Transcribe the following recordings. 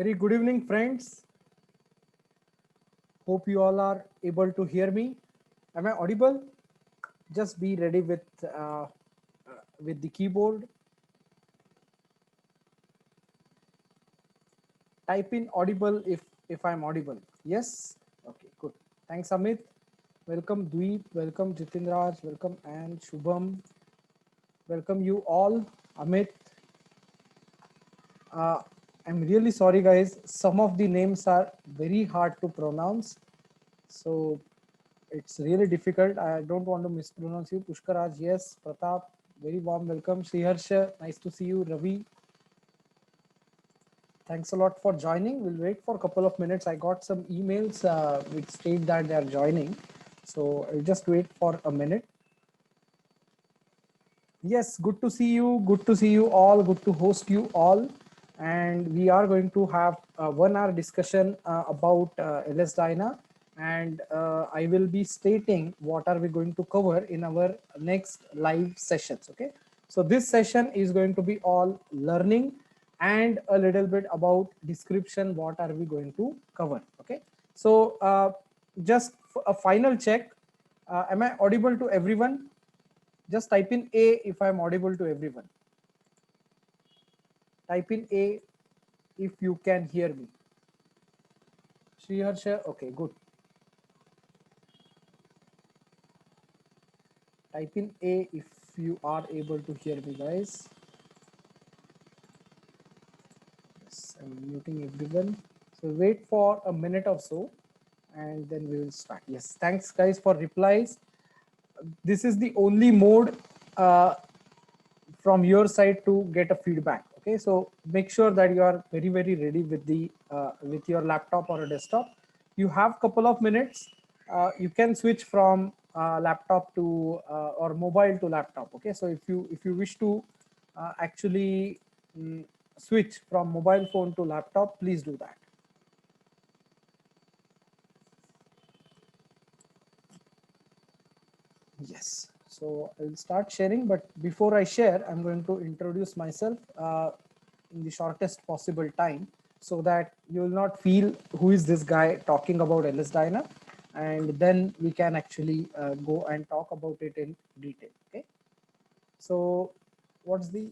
Very good evening, friends. Hope you all are able to hear me. Am I audible? Just be ready with the keyboard. Type in audible if I'm audible. Yes. Okay. Good. Thanks, Amit. Welcome, Dweep. Welcome, Jitinraj. Welcome, and Shubham. Welcome you all. Amit. Uh, I'm really sorry, guys. Some of the names are very hard to pronounce. So it's really difficult. I don't want to mispronounce you. Pushkaraj, yes. Pratap, very warm welcome. Sriharsha, nice to see you. Ravi, thanks a lot for joining. We'll wait for a couple of minutes. I got some emails which state that they are joining. So I'll just wait for a minute. Yes, good to see you. Good to see you all. Good to host you all. And we are going to have a 1 hour discussion about LS Dyna. And I will be stating what are we going to cover in our next live sessions. Okay. So this session is going to be all learning and a little bit about description. What are we going to cover? Okay. So just a final check. Am I audible to everyone? Just type in A if I'm audible to everyone. Type in A if you can hear me. Sriharsha, okay, good. Type in A if you are able to hear me, guys. Yes, I'm muting everyone. So wait for a minute or so and then we will start. Yes, thanks guys for replies. This is the only mode from your side to get a feedback. Okay, so make sure that you are very ready with your laptop or a desktop. You have couple of minutes. You can switch from laptop to or mobile to laptop. Okay, so if you wish to actually switch from mobile phone to laptop, please do that. Yes. So I'll start sharing, but before I share, I'm going to introduce myself in the shortest possible time so that you will not feel who is this guy talking about LS Dyna, and then we can actually go and talk about it in detail. Okay. So what's the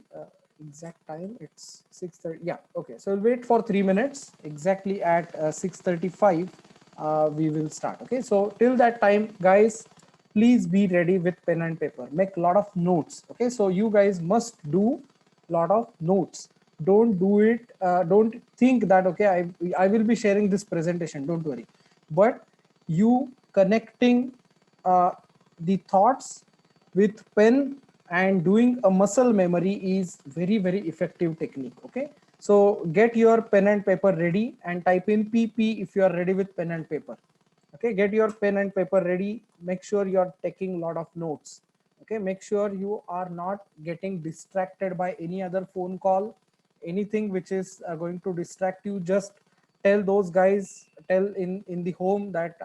exact time? It's 6:30. Yeah. Okay. So we'll wait for 3 minutes. Exactly at 6:35, we will start. Okay. So till that time, guys, please be ready with pen and paper. Make a lot of notes. Okay. So you guys must do lot of notes. Don't do it. Don't think that okay, I will be sharing this presentation. Don't worry. But you connecting uh, the thoughts with pen and doing a muscle memory is very effective technique. Okay, so get your pen and paper ready and type in PP if you are ready with pen and paper. Okay, get your pen and paper ready. Make sure you are taking a lot of notes. Okay, make sure you are not getting distracted by any other phone call, anything which is going to distract you. Just tell those guys, tell in the home that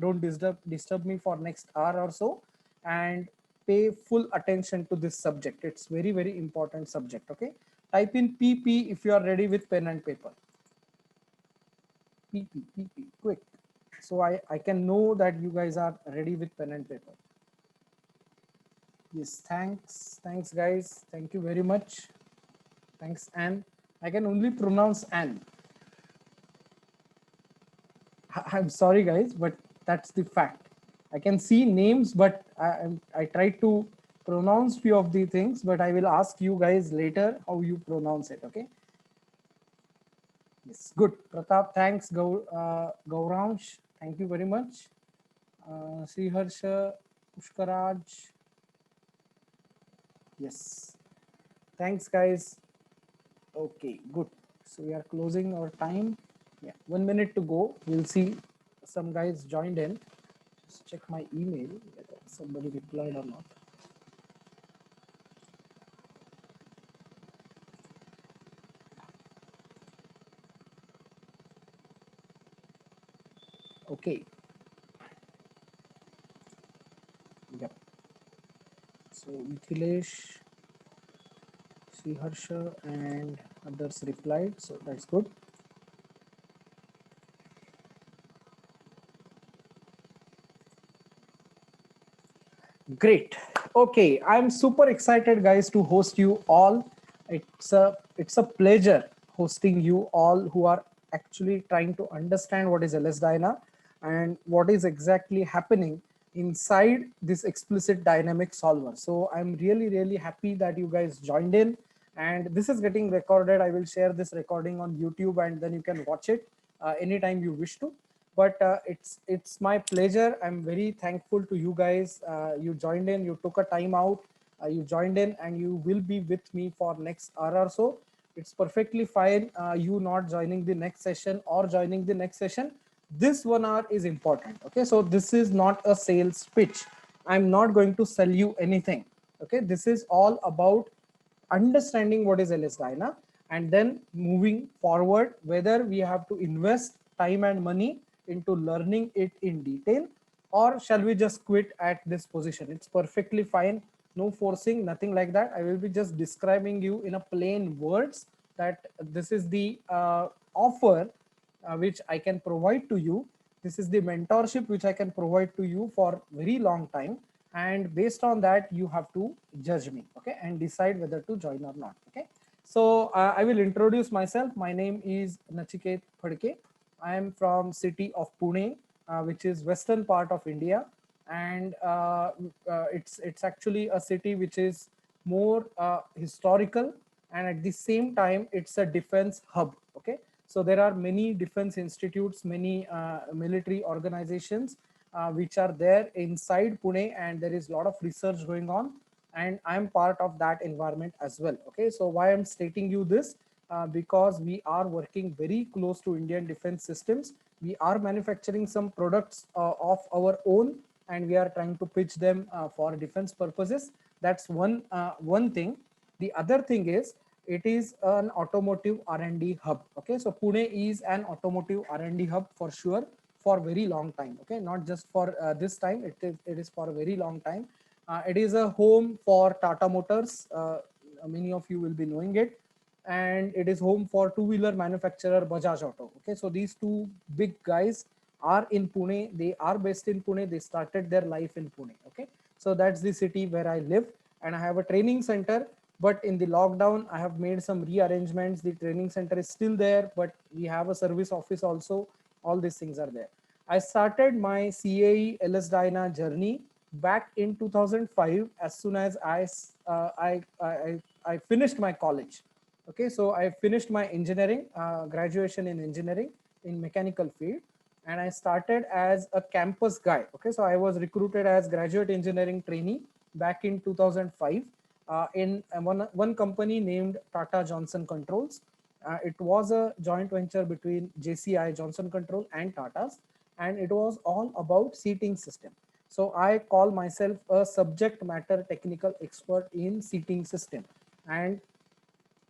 don't disturb me for next hour or so, and pay full attention to this subject. It's very important subject. Okay, type in PP if you are ready with pen and paper. PP quick, so I can know that you guys are ready with pen and paper. Yes, thanks guys, thank you very much. Thanks, Anne. I can only pronounce Anne. I'm sorry, guys, but that's the fact. I can see names, but I try to pronounce few of the things, but I will ask you guys later how you pronounce it. Okay. Yes, good. Pratap, thanks. Gauransh, thank you very much. Sriharsha, Pushkaraj. Yes. Thanks, guys. Okay, good. So we are closing our time. Yeah, 1 minute to go. We'll see some guys joined in. Just check my email whether somebody replied or not. Okay. Yep. So Mithilesh, Sriharsha, and others replied. So that's good. Great. Okay, I'm super excited, guys, to host you all. It's a pleasure hosting you all who are actually trying to understand what is LS Dyna and what is exactly happening inside this explicit dynamic solver. So I'm really happy that you guys joined in, and this is getting recorded. I will share this recording on YouTube, and then you can watch it anytime you wish to. But it's my pleasure. I'm very thankful to you guys. You joined in, you took a time out, you joined in, and you will be with me for next hour or so. It's perfectly fine, you not joining the next session or joining the next session. This 1 hour is important. Okay, so this is not a sales pitch. I'm not going to sell you anything. Okay, this is all about understanding what is LS Dyna, and then moving forward, whether we have to invest time and money into learning it in detail, or shall we just quit at this position. It's perfectly fine. No forcing, nothing like that. I will be just describing you in a plain words that this is the offer which I can provide to you. This is the mentorship which I can provide to you for very long time, and based on that you have to judge me, okay, and decide whether to join or not. Okay, so I will introduce myself. My name is Nachiket Phadke. I am from city of Pune, which is western part of India, and it's actually a city which is more historical, and at the same time it's a defense hub. Okay, so there are many defense institutes, many military organizations which are there inside Pune, and there is a lot of research going on, and I'm part of that environment as well. Okay, so why I'm stating you this, because we are working very close to Indian defense systems. We are manufacturing some products of our own, and we are trying to pitch them for defense purposes. That's one thing. The other thing is, it is an automotive R&D hub. Okay, so Pune is an automotive R&D hub for sure, for very long time. Okay, not just for this time, it is for a very long time. It is a home for Tata Motors. Many of you will be knowing it, and it is home for two-wheeler manufacturer Bajaj Auto. Okay, so these two big guys are in Pune. They are based in Pune. They started their life in Pune. Okay, so that's the city where I live, and I have a training center. But in the lockdown, I have made some rearrangements. The training center is still there, but we have a service office also. All these things are there. I started my CAE LS Dyna journey back in 2005, as soon as I finished my college. Okay, so I finished my engineering, graduation in engineering in mechanical field, and I started as a campus guy. Okay, so I was recruited as graduate engineering trainee back in 2005 in one company named Tata Johnson Controls. It was a joint venture between JCI, Johnson Control, and Tata's, and it was all about seating system. So I call myself a subject matter technical expert in seating system, and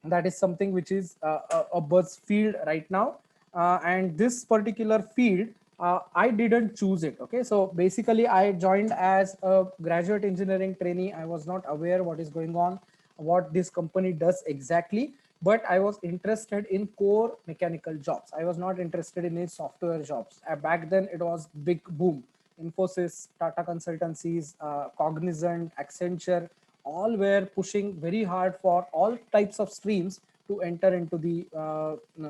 that is something which is a buzz field right now. And this particular field, I didn't choose it. Okay, so basically I joined as a graduate engineering trainee. I was not aware what is going on, what this company does exactly, but I was interested in core mechanical jobs. I was not interested in any software jobs. Back then it was big boom. Infosys, Tata Consultancies, Cognizant, Accenture, all were pushing very hard for all types of streams to enter into the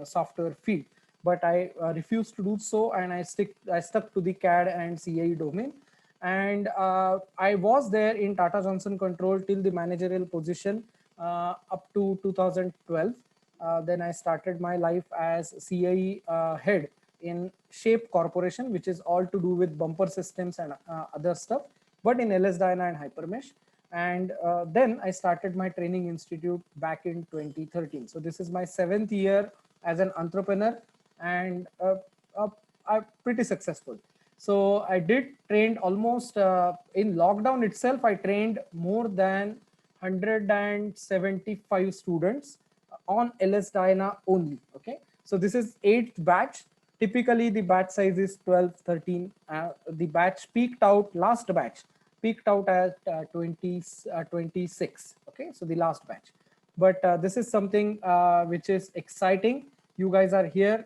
software field. But I refused to do so, and I stuck to the CAD and CAE domain. And I was there in Tata Johnson Control till the managerial position up to 2012. Then I started my life as CAE head in Shape Corporation, which is all to do with bumper systems and other stuff, but in LS Dyna and Hypermesh. And then I started my training institute back in 2013. So this is my 7th year as an entrepreneur, and I'm pretty successful. So I did trained almost in lockdown itself. I trained more than 175 students on LS Dyna only. Okay, so this is 8th batch. Typically the batch size is 12, 13. The batch peaked out, last batch peaked out at 26. Okay, so the last batch. But this is something which is exciting. You guys are here,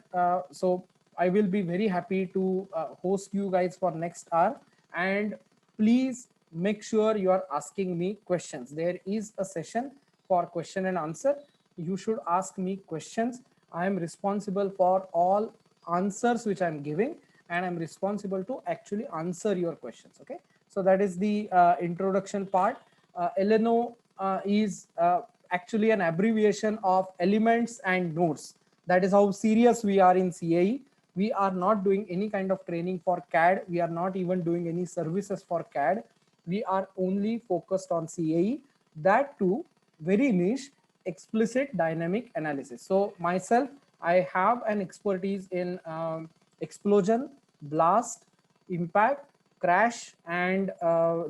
so I will be very happy to host you guys for next hour. And please make sure you are asking me questions. There is a session for question and answer. You should ask me questions. I am responsible for all answers which I'm giving, and I'm responsible to actually answer your questions. Okay, so that is the introduction part. LNO is actually an abbreviation of elements and nodes. That is how serious we are in CAE. We are not doing any kind of training for CAD. We are not even doing any services for CAD. We are only focused on CAE, that too very niche, explicit dynamic analysis. So myself, I have an expertise in explosion, blast, impact, crash, and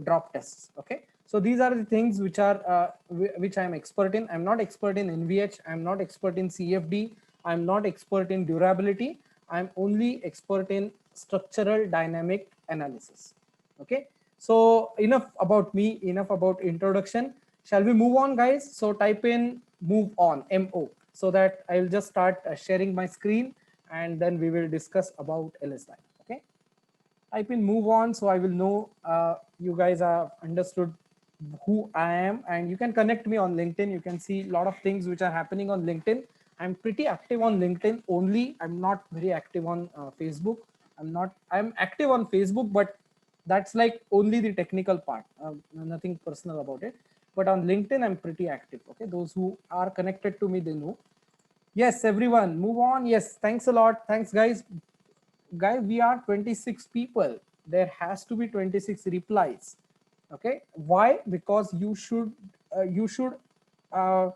drop tests. Okay, so these are the things which are which I'm expert in. I'm not expert in NVH. I'm not expert in CFD. I'm not expert in durability. I'm only expert in structural dynamic analysis. Okay, so enough about me, enough about introduction. Shall we move on, guys? So type in move on, MO, so that I will just start sharing my screen, and then we will discuss about LS9. Okay, type in move on, so I will know you guys have understood who I am, and you can connect me on LinkedIn. You can see a lot of things which are happening on LinkedIn. I'm pretty active on LinkedIn only. I'm not very active on Facebook. I'm active on Facebook, but that's like only the technical part, nothing personal about it. But on LinkedIn, I'm pretty active. Okay, those who are connected to me, they know. Yes, everyone, move on. Yes, thanks a lot. Thanks, guys. Guys, we are 26 people. There has to be 26 replies. Okay, why? Because you should uh,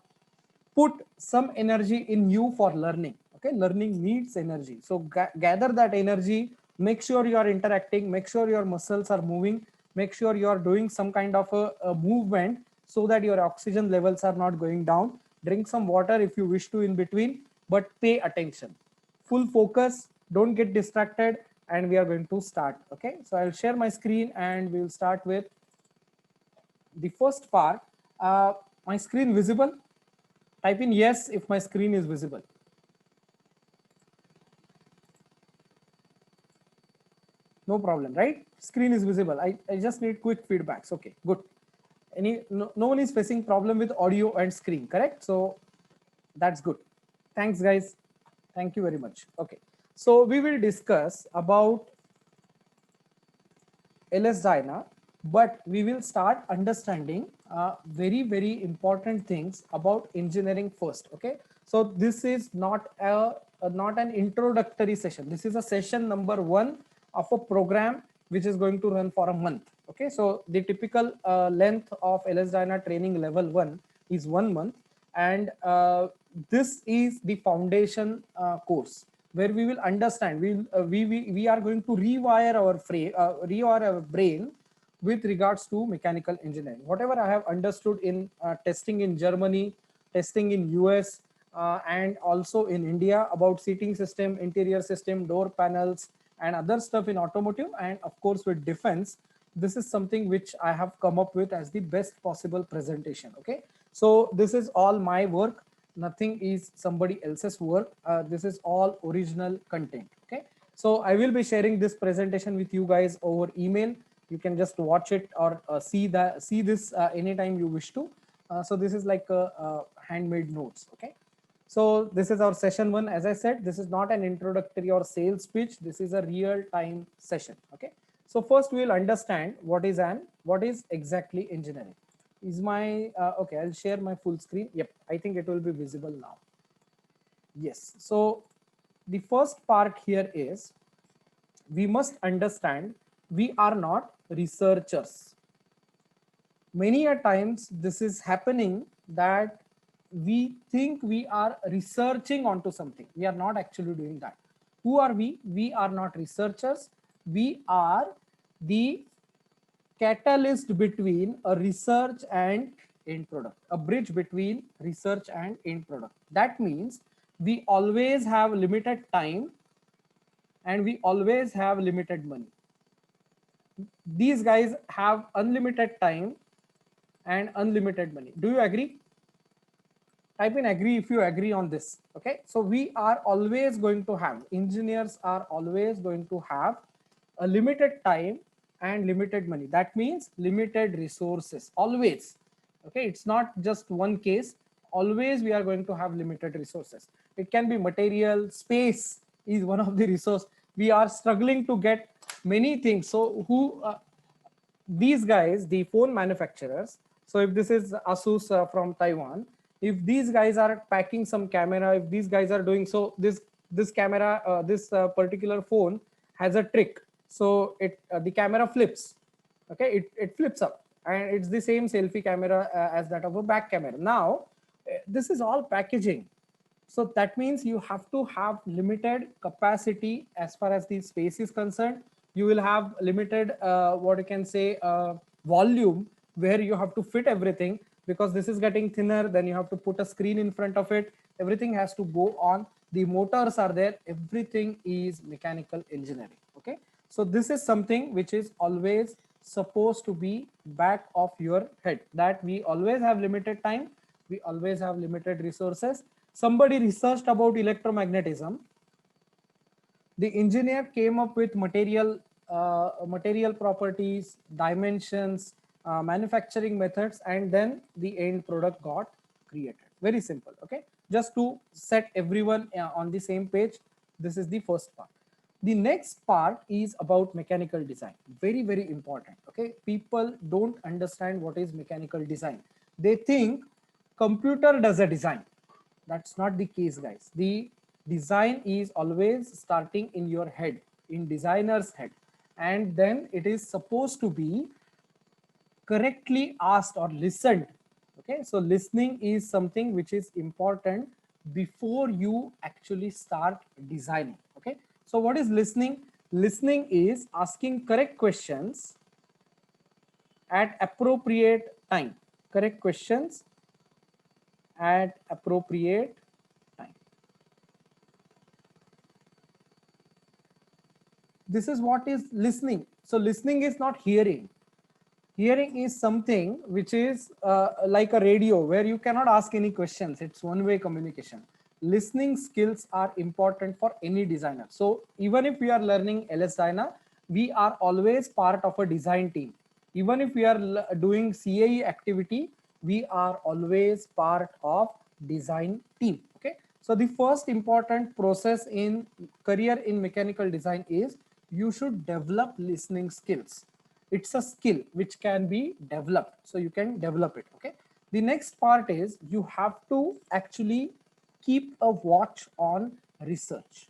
put some energy in you for learning. Okay, learning needs energy, so gather that energy. Make sure you are interacting, make sure your muscles are moving, make sure you are doing some kind of a movement, so that your oxygen levels are not going down. Drink some water if you wish to in between, but pay attention, full focus, don't get distracted, and we are going to start. Okay, so I'll share my screen and we'll start with the first part. My screen visible? Type in yes if my screen is visible. No problem, right? Screen is visible. I just need quick feedbacks. Okay, good. No one is facing problem with audio and screen, correct? So that's good. Thanks, guys. Thank you very much. Okay, so we will discuss about LS Dyna, but we will start understanding very important things about engineering first. Okay, so this is not an introductory session. This is a session number 1 of a program which is going to run for a month. Okay, so the typical length of LS Dyna training level 1 is 1 month, and this is the foundation course where we will understand. We are going to rewire our brain with regards to mechanical engineering. Whatever I have understood in testing in Germany, testing in US, and also in India about seating system, interior system, door panels, and other stuff in automotive, and of course with defense. This is something which I have come up with as the best possible presentation. Okay, so this is all my work, nothing is somebody else's work. This is all original content. Okay, so I will be sharing this presentation with you guys over email. You can just watch it or see this anytime you wish to. So this is like a handmade notes. Okay, so this is our session 1. As I said, this is not an introductory or sales pitch. This is a real time session. Okay, so first we will understand what is exactly engineering. Is my okay, I'll share my full screen. Yep, I think it will be visible now. Yes, so the first part here is we must understand we are not researchers. Many a times this is happening that we think we are researching onto something. We are not actually doing that. Who are we? We are not researchers. We are the catalyst between a research and end product, a bridge between research and end product. That means we always have limited time and we always have limited money. These guys have unlimited time and unlimited money. Do you agree? Type in agree if you agree on this. Okay, so we are always going to have, engineers are always going to have a limited time and limited money. That means limited resources always. Okay, it's not just one case. Always we are going to have limited resources. It can be material, space is one of the resource. We are struggling to get many things. So who these guys, the phone manufacturers, so if this is Asus from Taiwan, if these guys are packing some camera, if these guys are doing so, this camera, this particular phone has a trick. So it the camera flips. Okay, it flips up, and it's the same selfie camera as that of a back camera. Now, this is all packaging. So that means you have to have limited capacity as far as the space is concerned. You will have limited, what you can say, volume, where you have to fit everything, because this is getting thinner. Then you have to put a screen in front of it. Everything has to go on. The motors are there. Everything is mechanical engineering. Okay. So this is something which is always supposed to be back of your head, that we always have limited time. We always have limited resources. Somebody researched about electromagnetism. The engineer came up with material properties, dimensions, manufacturing methods, and then the end product got created. Very simple. Okay, just to set everyone on the same page. This is the first part. The next part is about mechanical design. Very, very important. Okay, people don't understand what is mechanical design. They think computer does a design. That's not the case, guys. The design is always starting in your head, in designer's head, and then it is supposed to be correctly asked or listened. Okay, so listening is something which is important before you actually start designing. Okay, so what is listening? Listening is asking correct questions at appropriate time. Correct questions at appropriate time. This is what is listening. So listening is not hearing. Hearing is something which is like a radio, where you cannot ask any questions. It's one-way communication. Listening skills are important for any designer. So even if we are learning LS Dyna, we are always part of a design team. Even if we are doing CAE activity, we are always part of design team. Okay. So the first important process in career in mechanical design is you should develop listening skills. It's a skill which can be developed, so you can develop it. Okay, the next part is you have to actually keep a watch on research.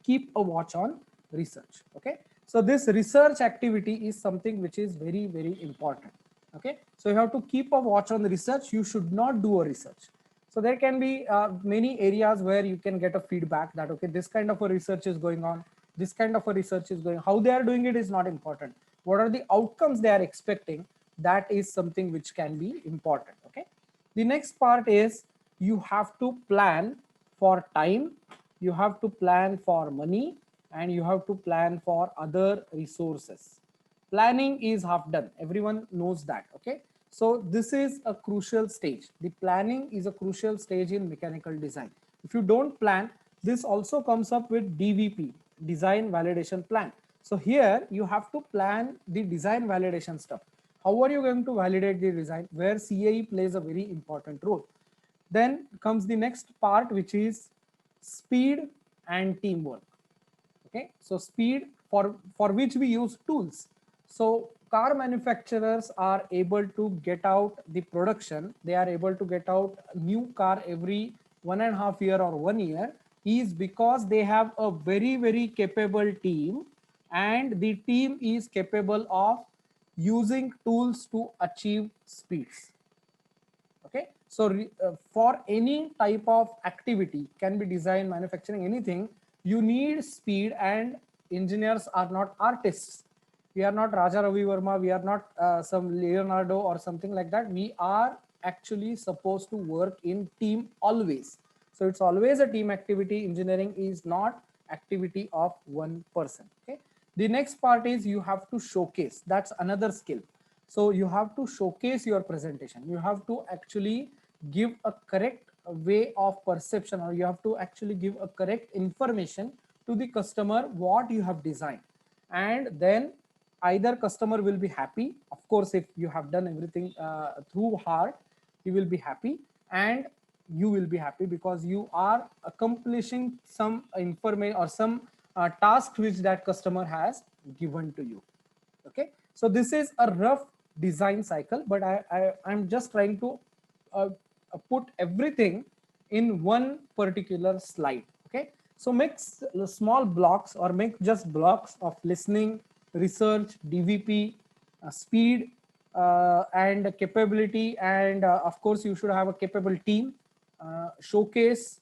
Keep a watch on research. Okay, so this research activity is something which is very, very important. Okay, so you have to keep a watch on the research. You should not do a research. So there can be many areas where you can get a feedback that, okay, this kind of a research is going on, this kind of a research is going. How they are doing it is not important. What are the outcomes they are expecting? That is something which can be important. Okay, the next part is you have to plan for time, you have to plan for money, and you have to plan for other resources. Planning is half done. Everyone knows that. Okay, so this is a crucial stage. The planning is a crucial stage in mechanical design. If you don't plan, this also comes up with DVP, design validation plan. So here you have to plan the design validation stuff. How are you going to validate the design? Where CAE plays a very important role. Then comes the next part, which is speed and teamwork. Okay, so speed, for which we use tools. So car manufacturers are able to get out the production. They are able to get out a new car every 1.5 year or 1 year, is because they have a very, very capable team, and the team is capable of using tools to achieve speeds. Okay, so for any type of activity, can be design, manufacturing, anything, you need speed, and engineers are not artists. We are not Raja Ravi Verma, we are not some Leonardo or something like that. We are actually supposed to work in team always. So it's always a team activity. Engineering is not activity of one person. Okay, the next part is you have to showcase. That's another skill. So you have to showcase your presentation. You have to actually give a correct way of perception, or you have to actually give a correct information to the customer what you have designed. and then either customer will be happy. Of course, if you have done everything through heart, he will be happy, and you will be happy because you are accomplishing some information or some task which that customer has given to you. Okay, so this is a rough design cycle, but I'm just trying to put everything in one particular slide. Okay, so make small blocks or make just blocks of listening, research, DVP, speed, and capability, and of course you should have a capable team, showcase,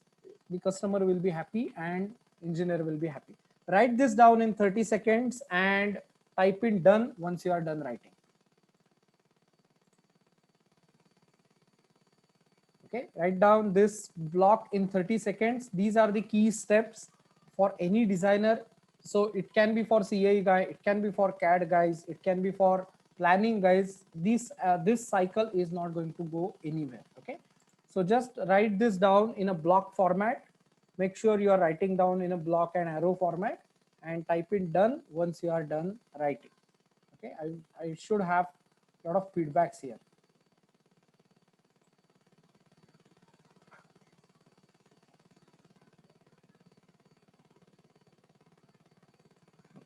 the customer will be happy and engineer will be happy. Write this down in 30 seconds and type in done once you are done writing. Okay, write down this block in 30 seconds. These are the key steps for any designer. So it can be for CAE guy, it can be for CAD guys, it can be for planning guys. This cycle is not going to go anywhere. Okay, so just write this down in a block format. Make sure you are writing down in a block and arrow format, and type in done once you are done writing. Okay, I should have a lot of feedbacks here.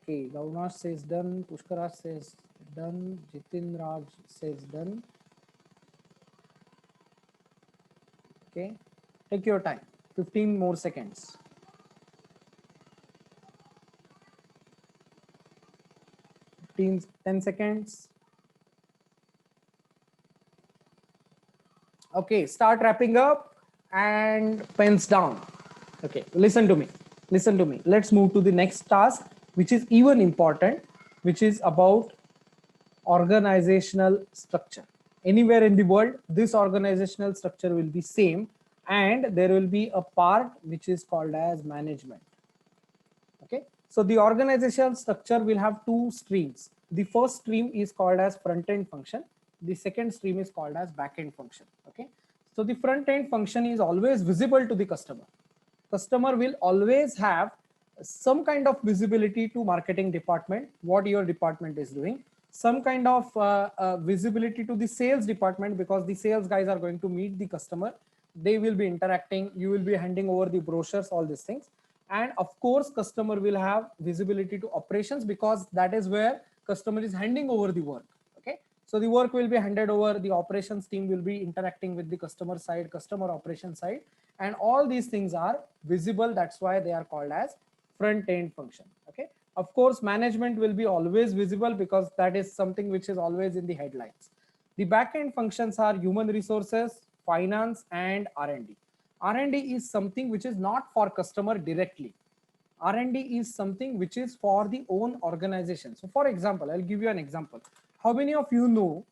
Okay, Gaunash says done, Pushkaraj says done, Jitin Raj says done. Okay, take your time, 15 more seconds. 10 seconds. Okay, start wrapping up and pens down. Okay, listen to me. Listen to me. Let's move to the next task, which is even important, which is about organizational structure. Anywhere in the world, this organizational structure will be same, and there will be a part which is called as management. Okay, so the organizational structure will have two streams. The first stream is called as front end function. The second stream is called as back end function. Okay, so the front end function is always visible to the customer. Customer will always have some kind of visibility to marketing department, what your department is doing, some kind of visibility to the sales department, because the sales guys are going to meet the customer, they will be interacting, you will be handing over the brochures, all these things. And of course customer will have visibility to operations, because that is where customer is handing over the work. Okay, so the work will be handed over, the operations team will be interacting with the customer side, customer operation side, and all these things are visible. That's why they are called as front end function. Okay, of course management will be always visible, because that is something which is always in the headlines. The back end functions are human resources, finance, and R&D. R&D is something which is not for customer directly. R&D is something which is for the own organization. So for example, I'll give you an example. How many of you know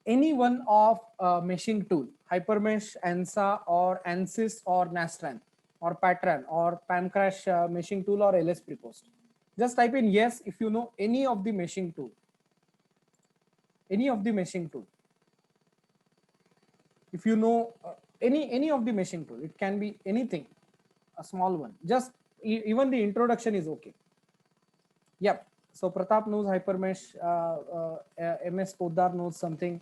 any one of meshing tool, Hypermesh, ANSA, or ANSYS, or Nastran, or Patran, or Pancrash meshing tool, or LS Prepost? Just type in yes if you know any of the meshing tool. Any of the meshing tool. If you know any of the meshing tool, it can be anything, a small one. Just even the introduction is okay. Yep. So Pratap knows Hypermesh. MS Poddar knows something.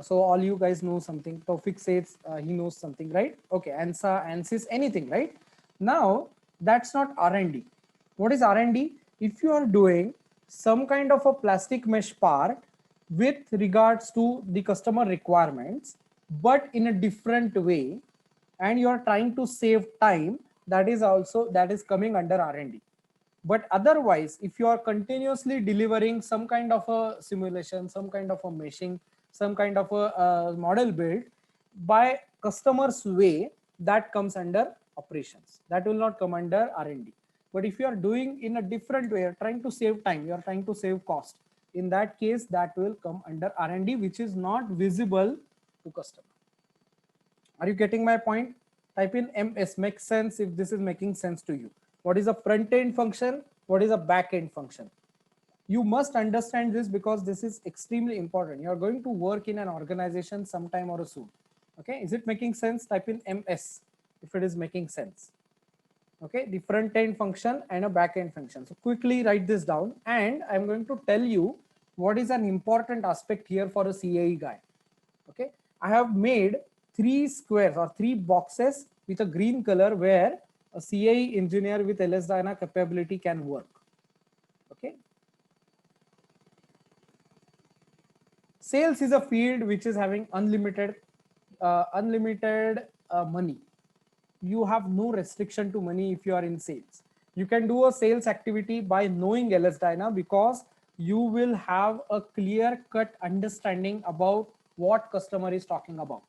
So all you guys know something. Taufik says he knows something, right? Okay. ANSA, ANSYS, anything, right? Now that's not R&D. What is R&D? If you are doing some kind of a plastic mesh part with regards to the customer requirements, but in a different way, and you are trying to save time, that is coming under R&D. But otherwise, if you are continuously delivering some kind of a simulation, some kind of a meshing, some kind of a model build by customer's way, that comes under operations. That will not come under R&D. But if you are doing in a different way, you're trying to save time, you are trying to save cost, in that case, that will come under R&D, which is not visible to customer. Are you getting my point? Type in MS, makes sense if this is making sense to you. What is a front end function? What is a back end function? You must understand this, because this is extremely important. You are going to work in an organization sometime or soon. Okay, is it making sense? Type in MS if it is making sense. Okay, the front end function and a back end function. So quickly write this down, and I'm going to tell you what is an important aspect here for a CAE guy. Okay, I have made 3 squares or 3 boxes with a green color where a CAE engineer with LS-DYNA capability can work. Okay, sales is a field which is having unlimited money. You have no restriction to money if you are in sales. You can do a sales activity by knowing LS-DYNA because you will have a clear cut understanding about what customer is talking about.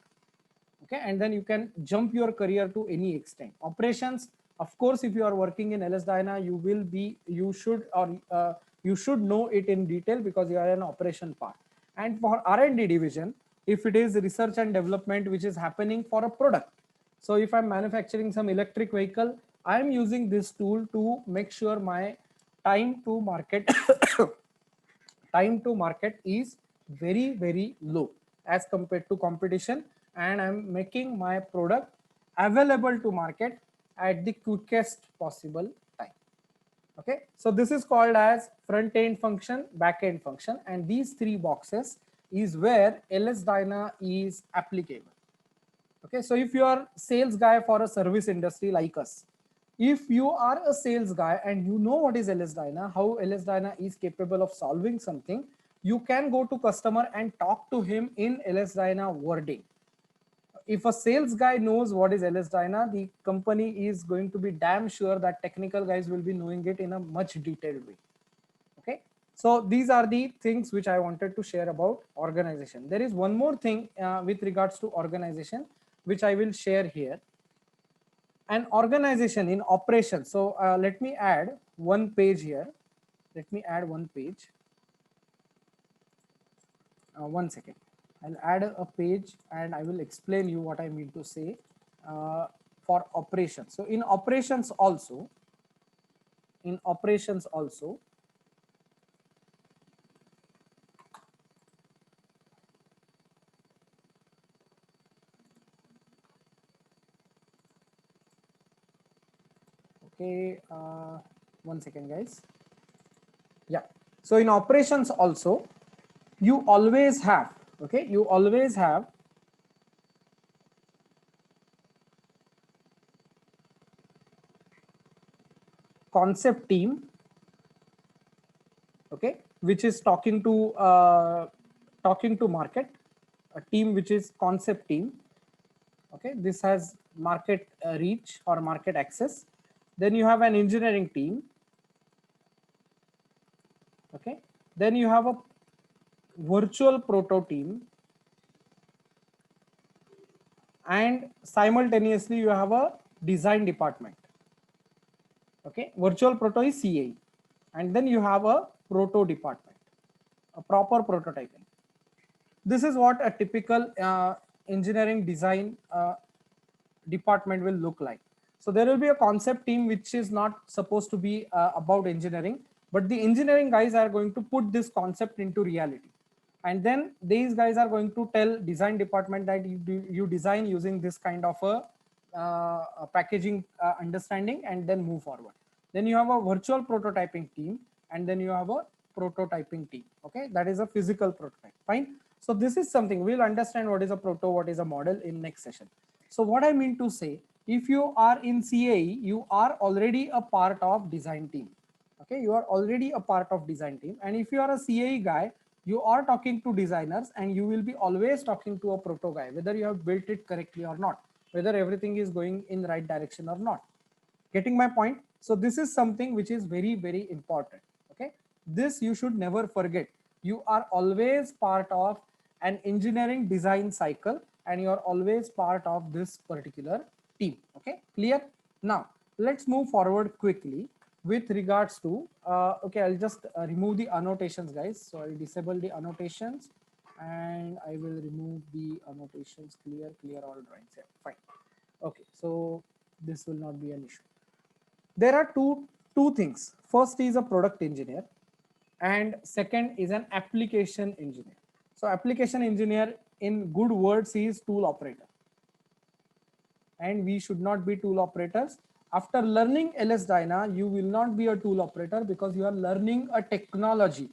Okay, and then you can jump your career to any extent. Operations, of course, if you are working in LS-DYNA, you should know it in detail because you are an operation part. And for R&D division, if it is research and development which is happening for a product, so if I'm manufacturing some electric vehicle, I'm using this tool to make sure my time to market time to market is very low as compared to competition, and I'm making my product available to market at the quickest possible time. Okay, so this is called as front end function, back end function, and these 3 boxes is where LS-DYNA is applicable. Okay, so if you are sales guy for a service industry like us, if you are a sales guy and you know what is LS-DYNA, how LS-DYNA is capable of solving something, you can go to customer and talk to him in LS-DYNA wording. If a sales guy knows what is LS-DYNA, the company is going to be damn sure that technical guys will be knowing it in a much detailed way. Okay, so these are the things which I wanted to share about organization. There is one more thing with regards to organization which I will share here. An organization in operation. So let me add one page here. Let me add one page. 1 second. I'll add a page and I will explain you what I mean to say for operations. So in operations also, okay, 1 second guys. Yeah, so in operations also, you always have, okay, you always have concept team, okay, which is talking to market, a team which is concept team. Okay, this has market reach or market access. Then you have an engineering team. Okay, then you have a virtual proto team, and simultaneously you have a design department. Okay, virtual proto is CAE, and then you have a proto department, a proper prototyping. This is what a typical engineering design department will look like. So there will be a concept team which is not supposed to be about engineering, but the engineering guys are going to put this concept into reality. And then these guys are going to tell design department that you design using this kind of a packaging understanding, and then move forward. Then you have a virtual prototyping team, and then you have a prototyping team. Okay, that is a physical prototype. Fine. So this is something we'll understand what is a proto, what is a model in next session. So what I mean to say, if you are in CAE, you are already a part of design team. Okay, you are already a part of design team. And if you are a CAE guy, you are talking to designers, and you will be always talking to a proto guy, whether you have built it correctly or not, whether everything is going in the right direction or not. Getting my point? So this is something which is very important. Okay, this you should never forget. You are always part of an engineering design cycle, and you are always part of this particular team. Okay, clear? Now let's move forward quickly with regards to okay, I'll just remove the annotations, guys. So I'll disable the annotations, and I will remove the annotations. Clear all drawings here. Fine. Okay, so this will not be an issue. There are two things. First is a product engineer, and second is an application engineer. So application engineer in good words is tool operator, and we should not be tool operators. After learning LS Dyna, you will not be a tool operator because you are learning a technology.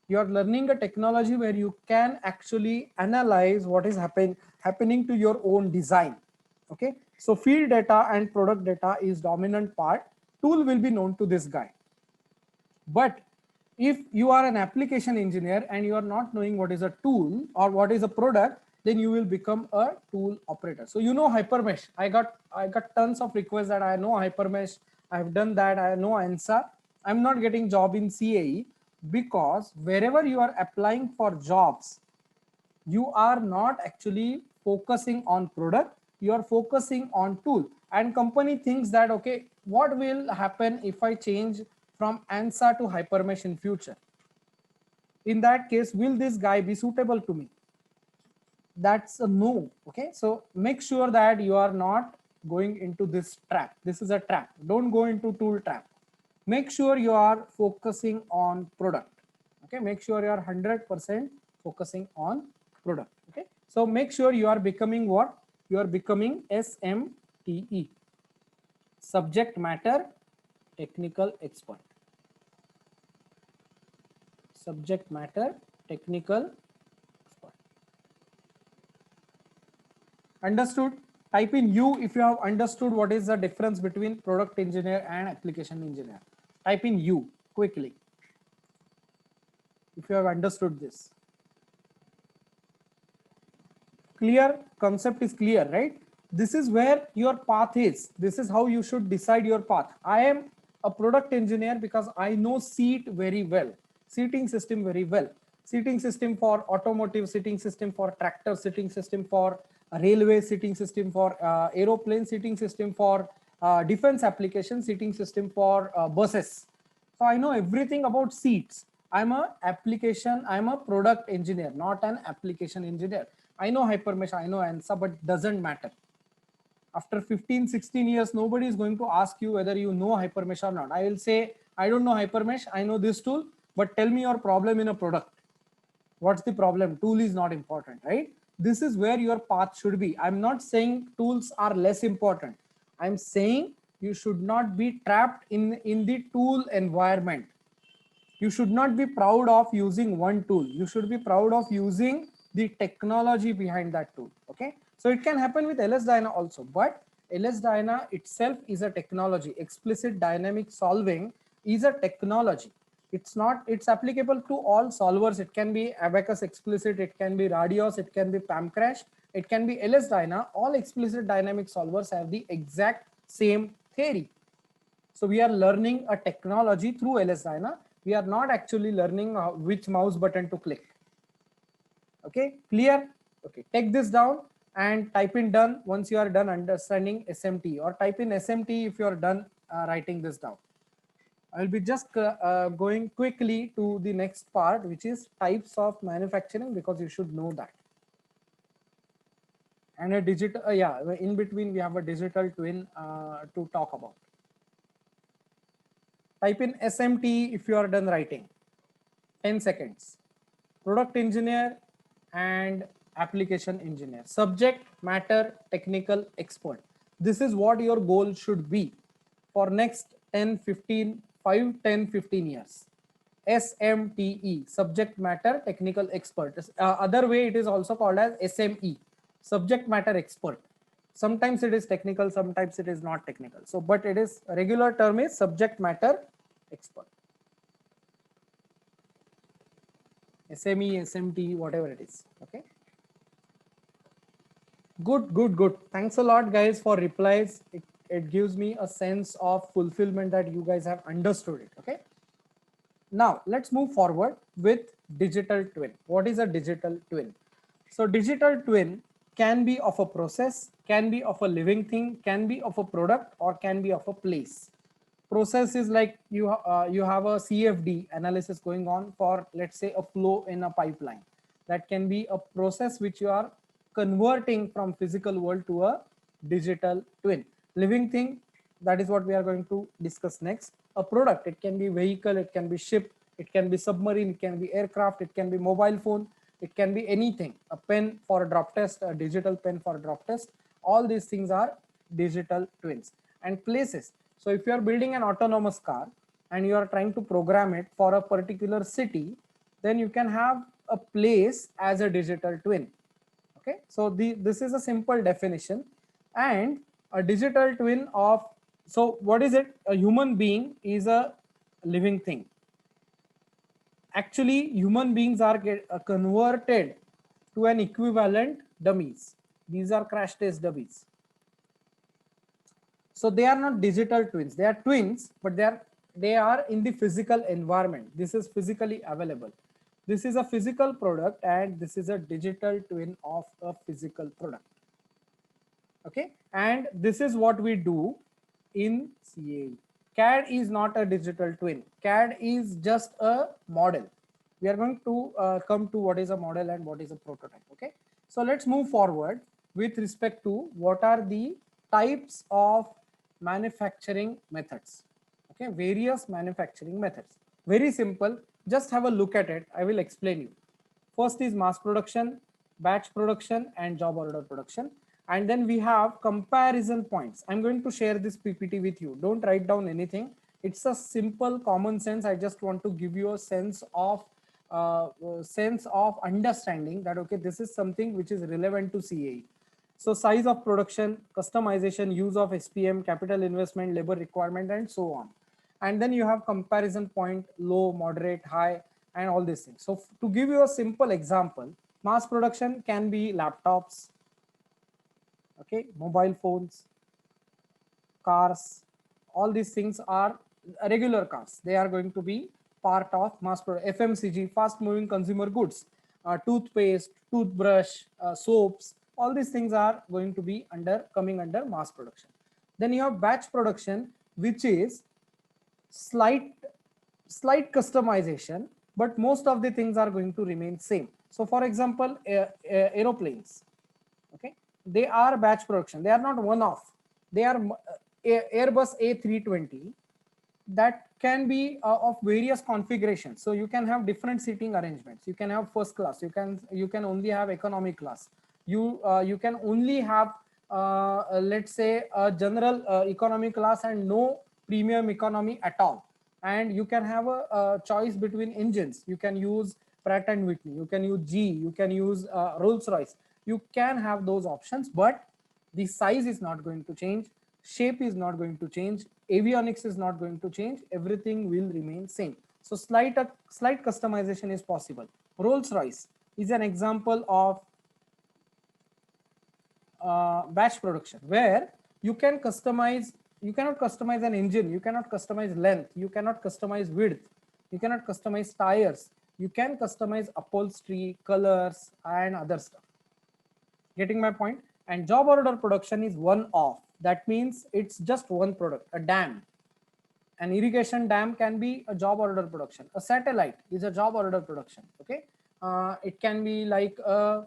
You are learning a technology where you can actually analyze what is happening to your own design. Okay, so field data and product data is dominant part. Tool will be known to this guy. But if you are an application engineer and you are not knowing what is a tool or what is a product, then you will become a tool operator. So you know Hypermesh. I got tons of requests that I know Hypermesh. I have done that. I know ANSA. I'm not getting job in CAE because wherever you are applying for jobs, you are not actually focusing on product, you are focusing on tool. And company thinks that, okay, what will happen if I change from ANSA to Hypermesh in future? In that case, will this guy be suitable to me? That's a no. Okay, so make sure that you are not going into this trap. This is a trap. Don't go into tool trap. Make sure you are focusing on product. Okay, make sure you are 100% focusing on product. Okay, so make sure you are becoming what? You are becoming SMTE, subject matter technical expert. Subject matter technical expert. Understood? Type in U if you have understood what is the difference between product engineer and application engineer. Type in U quickly if you have understood this. Clear? Concept is clear, right? This is where your path is. This is how you should decide your path. I am a product engineer because I know seat very well, seating system very well. Seating system for automotive, seating system for tractor, seating system for railway, seating system for aeroplane, seating system for defense application, seating system for buses. So I know everything about seats. I'm a product engineer, not an application engineer. I know Hypermesh, I know ANSA, but doesn't matter. After 15, 16 years, nobody is going to ask you whether you know Hypermesh or not. I will say, I don't know Hypermesh, I know this tool, but tell me your problem in a product. What's the problem? Tool is not important, right? This is where your path should be. I'm not saying tools are less important. I'm saying you should not be trapped in the tool environment. You should not be proud of using one tool. You should be proud of using the technology behind that tool. Okay, so it can happen with LS Dyna also, but LS Dyna itself is a technology. Explicit dynamic solving is a technology. It's applicable to all solvers. It can be Abacus Explicit, it can be Radios, it can be Pamcrash, it can be LS Dyna. All explicit dynamic solvers have the exact same theory. So we are learning a technology through LS Dyna. We are not actually learning which mouse button to click. Okay, clear? Okay, take this down and type in done once you are done understanding SMT, or type in SMT if you are done writing this down. I will be just going quickly to the next part, which is types of manufacturing, because you should know that. And a digital, in between we have a digital twin to talk about. Type in SMT if you are done writing. 10 seconds. Product engineer and application engineer. Subject matter technical expert. This is what your goal should be for next 10, 15, 5, 10, 15 years. SMTE, subject matter technical expert. Other way it is also called as SME, subject matter expert. Sometimes it is technical, sometimes it is not technical. So, but it is regular term is subject matter expert. SME, SMT, whatever it is. Okay. Good, good, good. Thanks a lot, guys, for replies. It gives me a sense of fulfillment that you guys have understood it. Okay. Now let's move forward with digital twin. What is a digital twin? So digital twin can be of a process, can be of a living thing, can be of a product, or can be of a place. Process is like you have a CFD analysis going on for, let's say, a flow in a pipeline. That can be a process which you are converting from physical world to a digital twin. Living thing, that is what we are going to discuss next. A product, it can be vehicle, it can be ship, it can be submarine, it can be aircraft, it can be mobile phone, it can be anything. A pen for a drop test, a digital pen for a drop test. All these things are digital twins. and places. So if you are building an autonomous car and you are trying to program it for a particular city, then you can have a place as a digital twin. Okay, so this is a simple definition. And a digital twin of, so what is it? A human being is a living thing. Actually, human beings are converted to an equivalent dummies. These are crash test dummies. So they are not digital twins. They are twins, but they are in the physical environment. This is physically available. This is a physical product, and this is a digital twin of a physical product. Okay, and this is what we do in CAE. CAD is not a digital twin. CAD is just a model. We are going to come to what is a model and what is a prototype. Okay, so let's move forward with respect to what are the types of manufacturing methods. Okay, various manufacturing methods. Very simple. Just have a look at it. I will explain you. First is mass production, batch production, and job order production. And then we have comparison points. I'm going to share this PPT with you. Don't write down anything. It's a simple common sense. I just want to give you a sense of understanding that, okay, this is something which is relevant to CAE. So size of production, customization, use of SPM, capital investment, labor requirement, and so on. And then you have comparison point, low, moderate, high, and all these things. So to give you a simple example, mass production can be laptops, okay, mobile phones, cars. All these things are regular cars. They are going to be part of mass production. FMCG, fast moving consumer goods, toothpaste, toothbrush, soaps, all these things are going to be coming under mass production. Then you have batch production, which is slight customization, but most of the things are going to remain same. So for example, aeroplanes, okay, they are batch production. They are not one-off. They are Airbus A320 that can be of various configurations. So you can have different seating arrangements. You can have first class. You can only have economy class. You can only have let's say a general economy class and no premium economy at all. And you can have a choice between engines. You can use Pratt and Whitney. You can use G. You can use Rolls-Royce. You can have those options, but the size is not going to change. Shape is not going to change. Avionics is not going to change. Everything will remain same. So slight customization is possible. Rolls-Royce is an example of batch production where you can customize. You cannot customize an engine. You cannot customize length. You cannot customize width. You cannot customize tires. You can customize upholstery, colors, and other stuff. Getting my point? And job order production is one off. That means it's just one product. A dam, an irrigation dam can be a job order production. A satellite is a job order production. Okay, it can be like a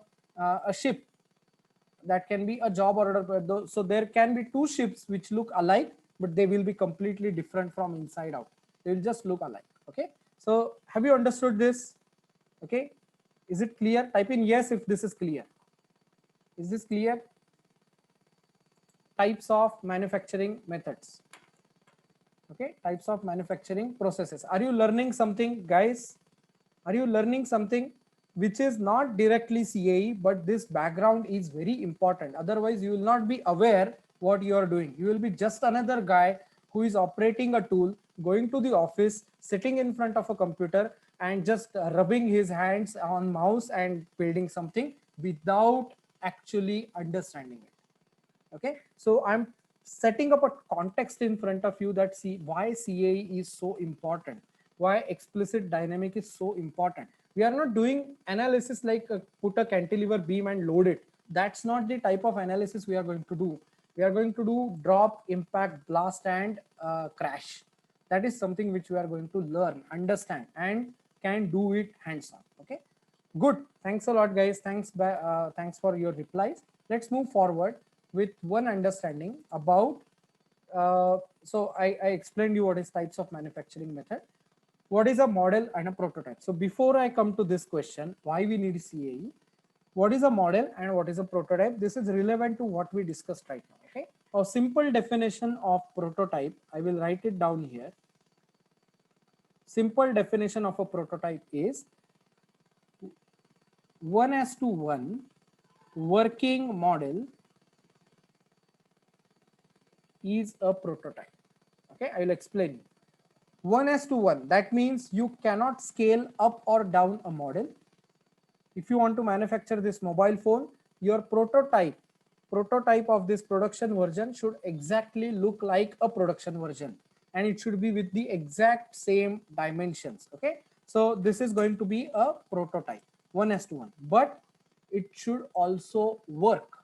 ship. That can be a job order. So there can be two ships which look alike, but they will be completely different from inside out. They will just look alike. Okay, so have you understood this? Okay, is it clear? Type in yes if this is clear. Is this clear? Types of manufacturing methods. Okay, types of manufacturing processes. Are you learning something, guys? Are you learning something which is not directly CAE, but this background is very important. Otherwise, you will not be aware what you are doing. You will be just another guy who is operating a tool, going to the office, sitting in front of a computer, and just rubbing his hands on mouse and building something without actually understanding it. Okay, so I'm setting up a context in front of you that see why CAE is so important, why explicit dynamic is so important. We are not doing analysis like put a cantilever beam and load it. That's not the type of analysis we are going to do. We are going to do drop, impact, blast, and crash. That is something which we are going to learn, understand, and can do it hands-on. Okay, good. Thanks a lot, guys. Thanks for your replies. Let's move forward with one understanding about. So I explained you what is types of manufacturing method. What is a model and a prototype? So before I come to this question, why we need CAE, what is a model and what is a prototype? This is relevant to what we discussed right now. Okay, A simple definition of prototype, I will write it down here. Simple definition of a prototype is 1:1 working model is a prototype. Okay, I will explain. 1:1, that means you cannot scale up or down a model. If you want to manufacture this mobile phone, your prototype of this production version should exactly look like a production version, and it should be with the exact same dimensions. Okay, so this is going to be a prototype 1:1, but it should also work.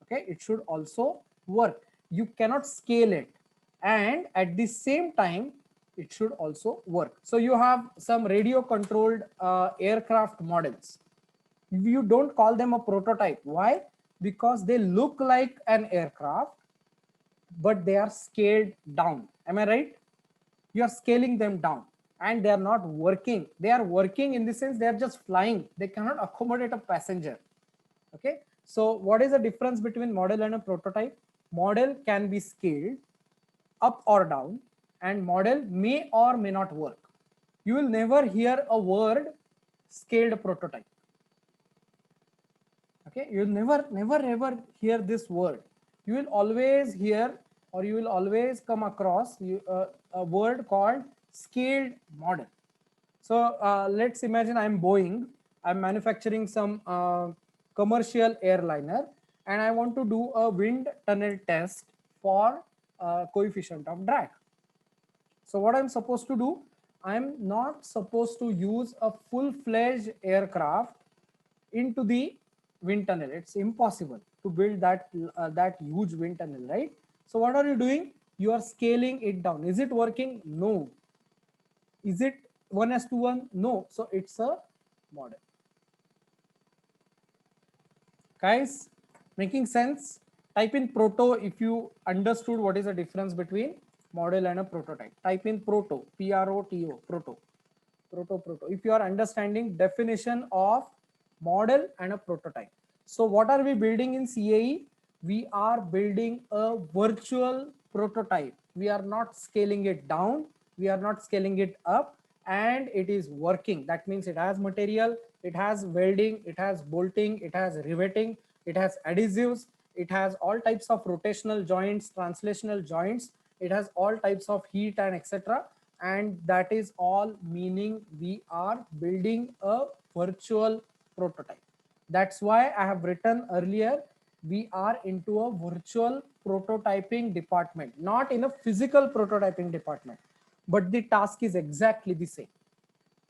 Okay, it should also work. You cannot scale it, and at the same time it should also work. So you have some radio controlled aircraft models. You don't call them a prototype. Why? Because they look like an aircraft, but they are scaled down. Am I right? You are scaling them down, and they are not working. They are working in the sense they are just flying. They cannot accommodate a passenger. Okay, so what is the difference between model and a prototype? Model can be scaled up or down, and model may or may not work. You will never hear a word scaled prototype. Okay, you will never ever hear this word. You will always hear, or you will always come across a word called scaled model. So let's imagine I'm Boeing. I'm manufacturing some commercial airliner, and I want to do a wind tunnel test for coefficient of drag. So what I'm supposed to do, I'm not supposed to use a full-fledged aircraft into the wind tunnel. It's impossible to build that huge wind tunnel, right? So what are you doing? You are scaling it down. Is it working? No. Is it 1:1? No. So it's a model. Guys, making sense? Type in proto if you understood what is the difference between model and a prototype. Type in proto, P-R-O-T-O, proto. Proto. If you are understanding definition of model and a prototype. So what are we building in CAE? We are building a virtual prototype. We are not scaling it down. We are not scaling it up, and it is working. That means it has material, it has welding, it has bolting, it has riveting, it has adhesives, it has all types of rotational joints, translational joints, it has all types of heat and etc. And that is all meaning we are building a virtual prototype. That's why I have written earlier, we are into a virtual prototyping department, not in a physical prototyping department, but the task is exactly the same.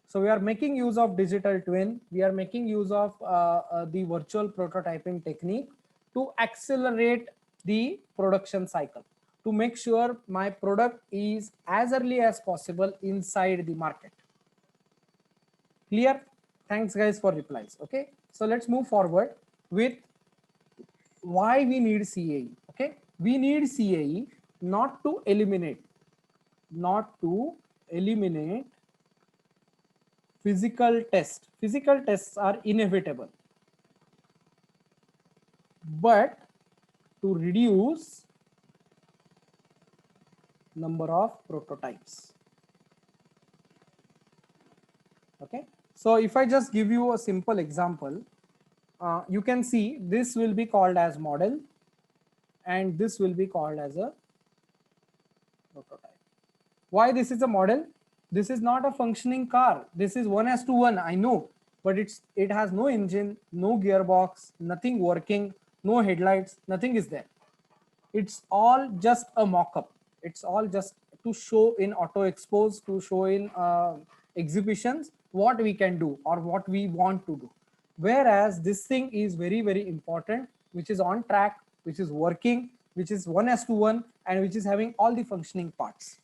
So we are making use of digital twin. We are making use of the virtual prototyping technique to accelerate the production cycle, to make sure my product is as early as possible inside the market. Clear? Thanks guys for replies. Okay, so let's move forward with why we need CAE. Okay, we need CAE not to eliminate physical tests. Physical tests are inevitable, but to reduce number of prototypes. Okay, so if I just give you a simple example, you can see this will be called as model, and this will be called as a prototype. Why this is a model? This is not a functioning car. This is 1:1, I know, but it has no engine, no gearbox, nothing working, no headlights, nothing is there. It's all just a mock-up. It's all just to show in auto expos, to show in exhibitions what we can do or what we want to do. Whereas this thing is very, very important, which is on track, which is working, which is 1:1, and which is having all the functioning parts.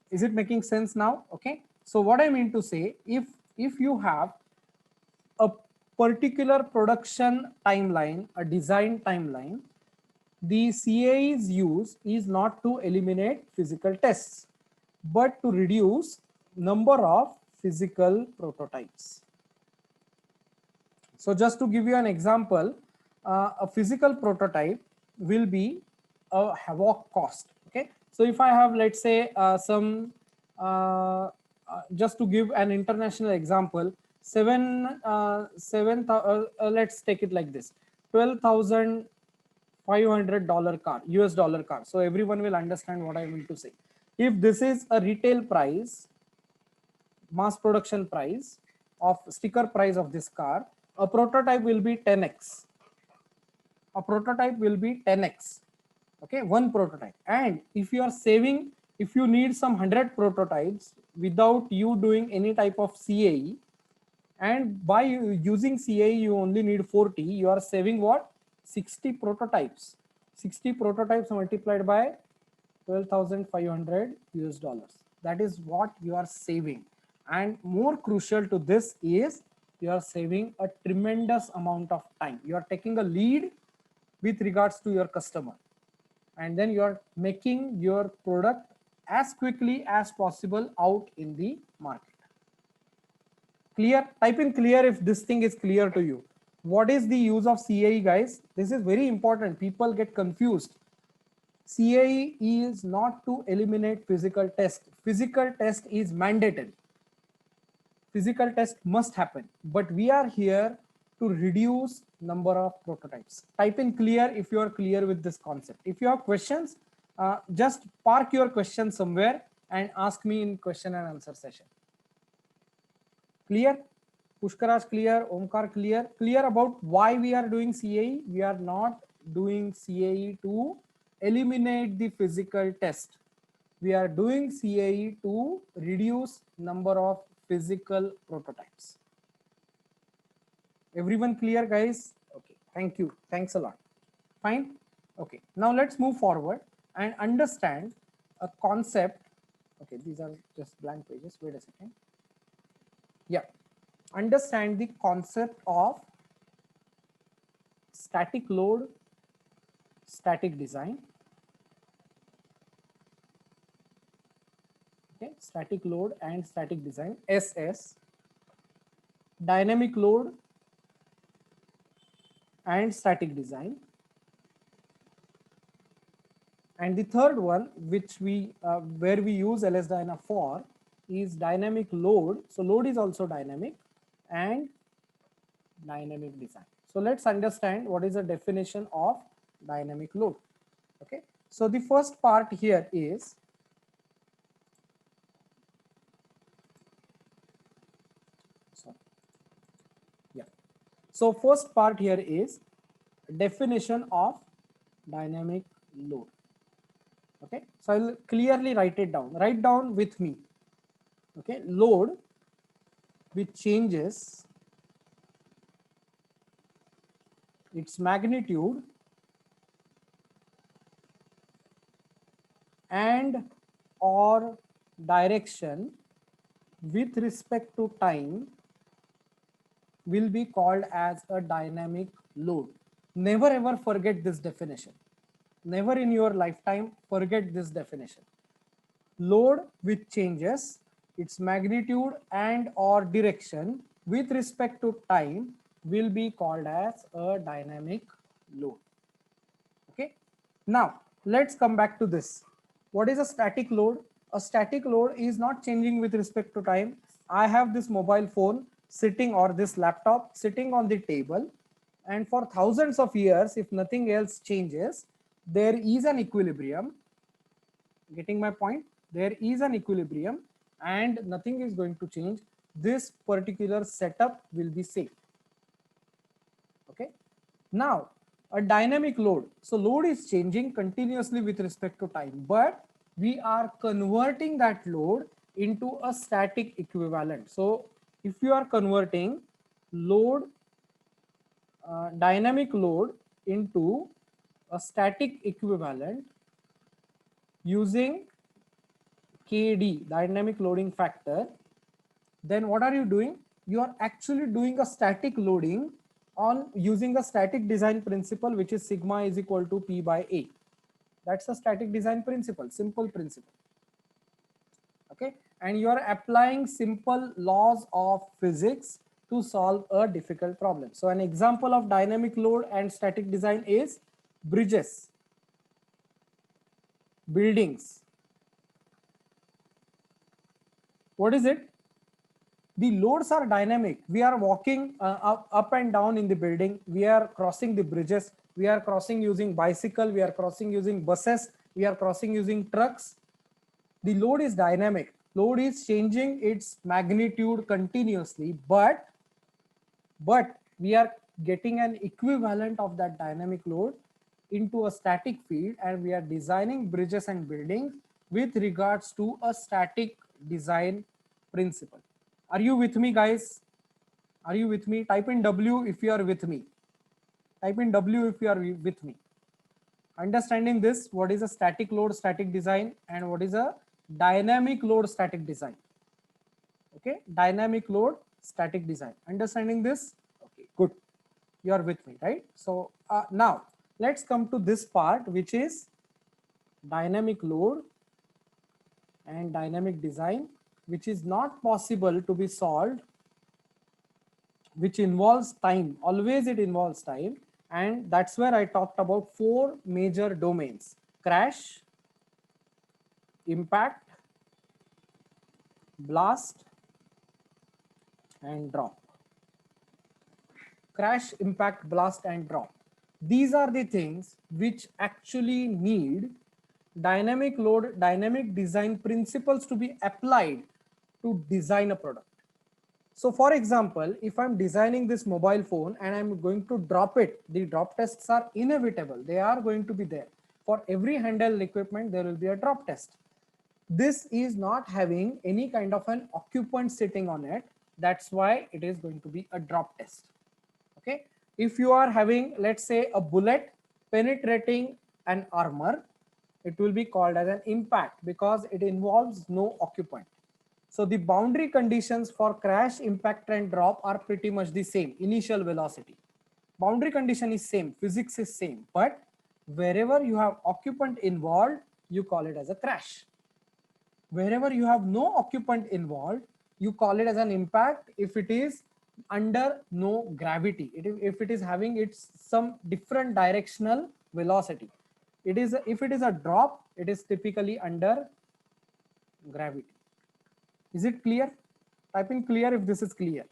Is it making sense now? Okay, so what I mean to say, if you have a particular production timeline, a design timeline, the CAE's use is not to eliminate physical tests, but to reduce number of physical prototypes. So just to give you an example, a physical prototype will be a walk cost. Okay, so if I have, let's say, just to give an international example, let's take it like this: $12,500 car, US dollar car. So everyone will understand what I mean to say. If this is a retail price, mass production price of sticker price of this car, a prototype will be 10x. A prototype will be 10x. Okay, one prototype. And if you are saving, if you need some 100 prototypes without you doing any type of CAE, and by using CAE you only need 40, you are saving what? 60 prototypes. 60 prototypes multiplied by 12,500 US dollars. That is what you are saving. And more crucial to this is you are saving a tremendous amount of time. You are taking a lead with regards to your customer, and then you are making your product as quickly as possible out in the market. Clear? Type in clear if this thing is clear to you. What is the use of CAE, guys? This is very important. People get confused. CAE is not to eliminate physical test. Physical test is mandatory. Physical test must happen, but we are here to reduce number of prototypes. Type in clear if you are clear with this concept. If you have questions, just park your question somewhere and ask me in question and answer session. Clear? Pushkaraj clear, Omkar clear. Clear about why we are doing CAE? We are not doing CAE to eliminate the physical test. We are doing CAE to reduce number of physical prototypes. Everyone clear, guys? Okay, thank you. Thanks a lot. Fine. Okay, now let's move forward and understand a concept. Okay, these are just blank pages. Wait a second. Yeah, understand the concept of static load, static design. Okay, static load and static design, SS, dynamic load and static design. And the third one, which we where we use LS-DYNA for, is dynamic load. So load is also dynamic, and dynamic design. So let's understand what is the definition of dynamic load. Okay, so the first part here is so first part here is definition of dynamic load. Okay, so I'll clearly write it down. Write down with me. Okay, load which changes its magnitude and or direction with respect to time will be called as a dynamic load. Never ever forget this definition. Never in your lifetime forget this definition. Load which changes its magnitude and or direction with respect to time will be called as a dynamic load. Okay, now let's come back to this. What is a static load? A static load is not changing with respect to time. I have this mobile phone sitting, or this laptop sitting on the table, and for thousands of years, if nothing else changes, there is an equilibrium. Getting my point? There is an equilibrium and nothing is going to change. This particular setup will be safe. Okay, now a dynamic load. So load is changing continuously with respect to time, but we are converting that load into a static equivalent. So if you are converting load, dynamic load into a static equivalent using KD, dynamic loading factor, then what are you doing? You are actually doing a static loading on using a static design principle, which is sigma is equal to P by A. That's a static design principle, simple principle. Okay, and you are applying simple laws of physics to solve a difficult problem. So an example of dynamic load and static design is bridges. buildings. What is it? The loads are dynamic. We are walking up and down in the building. We are crossing the bridges. We are crossing using bicycle. We are crossing using buses. We are crossing using trucks. The load is dynamic. Load is changing its magnitude continuously, but we are getting an equivalent of that dynamic load into a static field, and we are designing bridges and buildings with regards to a static design principle. Are you with me, guys? Are you with me? Type in W if you are with me. Type in W if you are with me. Understanding this, what is a static load static design and what is a dynamic load static design? Okay, dynamic load static design. Understanding this? Okay, good. You are with me, right? So now let's come to this part, which is dynamic load and dynamic design, which is not possible to be solved, which involves time. Always it involves time. And that's where I talked about 4 major domains: crash, impact, blast, and drop. Crash, impact, blast, and drop. These are the things which actually need dynamic load, dynamic design principles to be applied to design a product. So for example, if I'm designing this mobile phone and I'm going to drop it, the drop tests are inevitable. They are going to be there. For every handheld equipment, there will be a drop test. This is not having any kind of an occupant sitting on it. That's why it is going to be a drop test. Okay. If you are having, let's say, a bullet penetrating an armor, it will be called as an impact because it involves no occupant. So the boundary conditions for crash, impact, and drop are pretty much the same. Initial velocity. Boundary condition is same, physics is same, but wherever you have occupant involved, you call it as a crash. Wherever you have no occupant involved, you call it as an impact if it is under no gravity. If it is having its some different directional velocity. If it is a drop, it is typically under gravity. Is it clear? Type in clear if this is clear.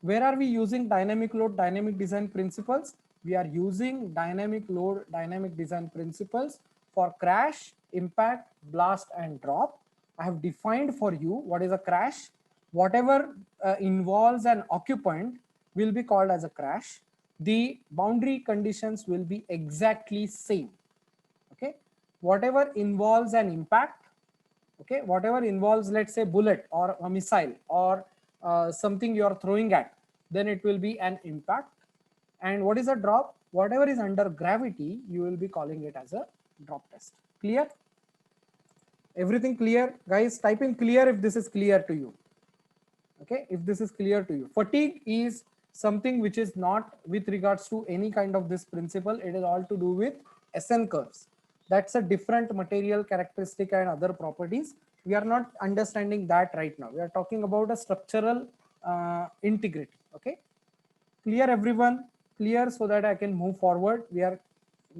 Where are we using dynamic load, dynamic design principles? We are using dynamic load, dynamic design principles for crash, impact, blast, and drop. I have defined for you what is a crash. Whatever involves an occupant will be called as a crash. The boundary conditions will be exactly same. Okay. Whatever involves an impact, okay, whatever involves, let's say, bullet or a missile or something you are throwing at, then it will be an impact. And what is a drop? Whatever is under gravity, you will be calling it as a drop test. Clear? Everything clear? Guys, type in clear if this is clear to you. Okay, if this is clear to you. Fatigue is something which is not with regards to any kind of this principle. It is all to do with SN curves. That's a different material characteristic and other properties. We are not understanding that right now. We are talking about a structural integrity. Okay, clear everyone? Clear, so that I can move forward. We are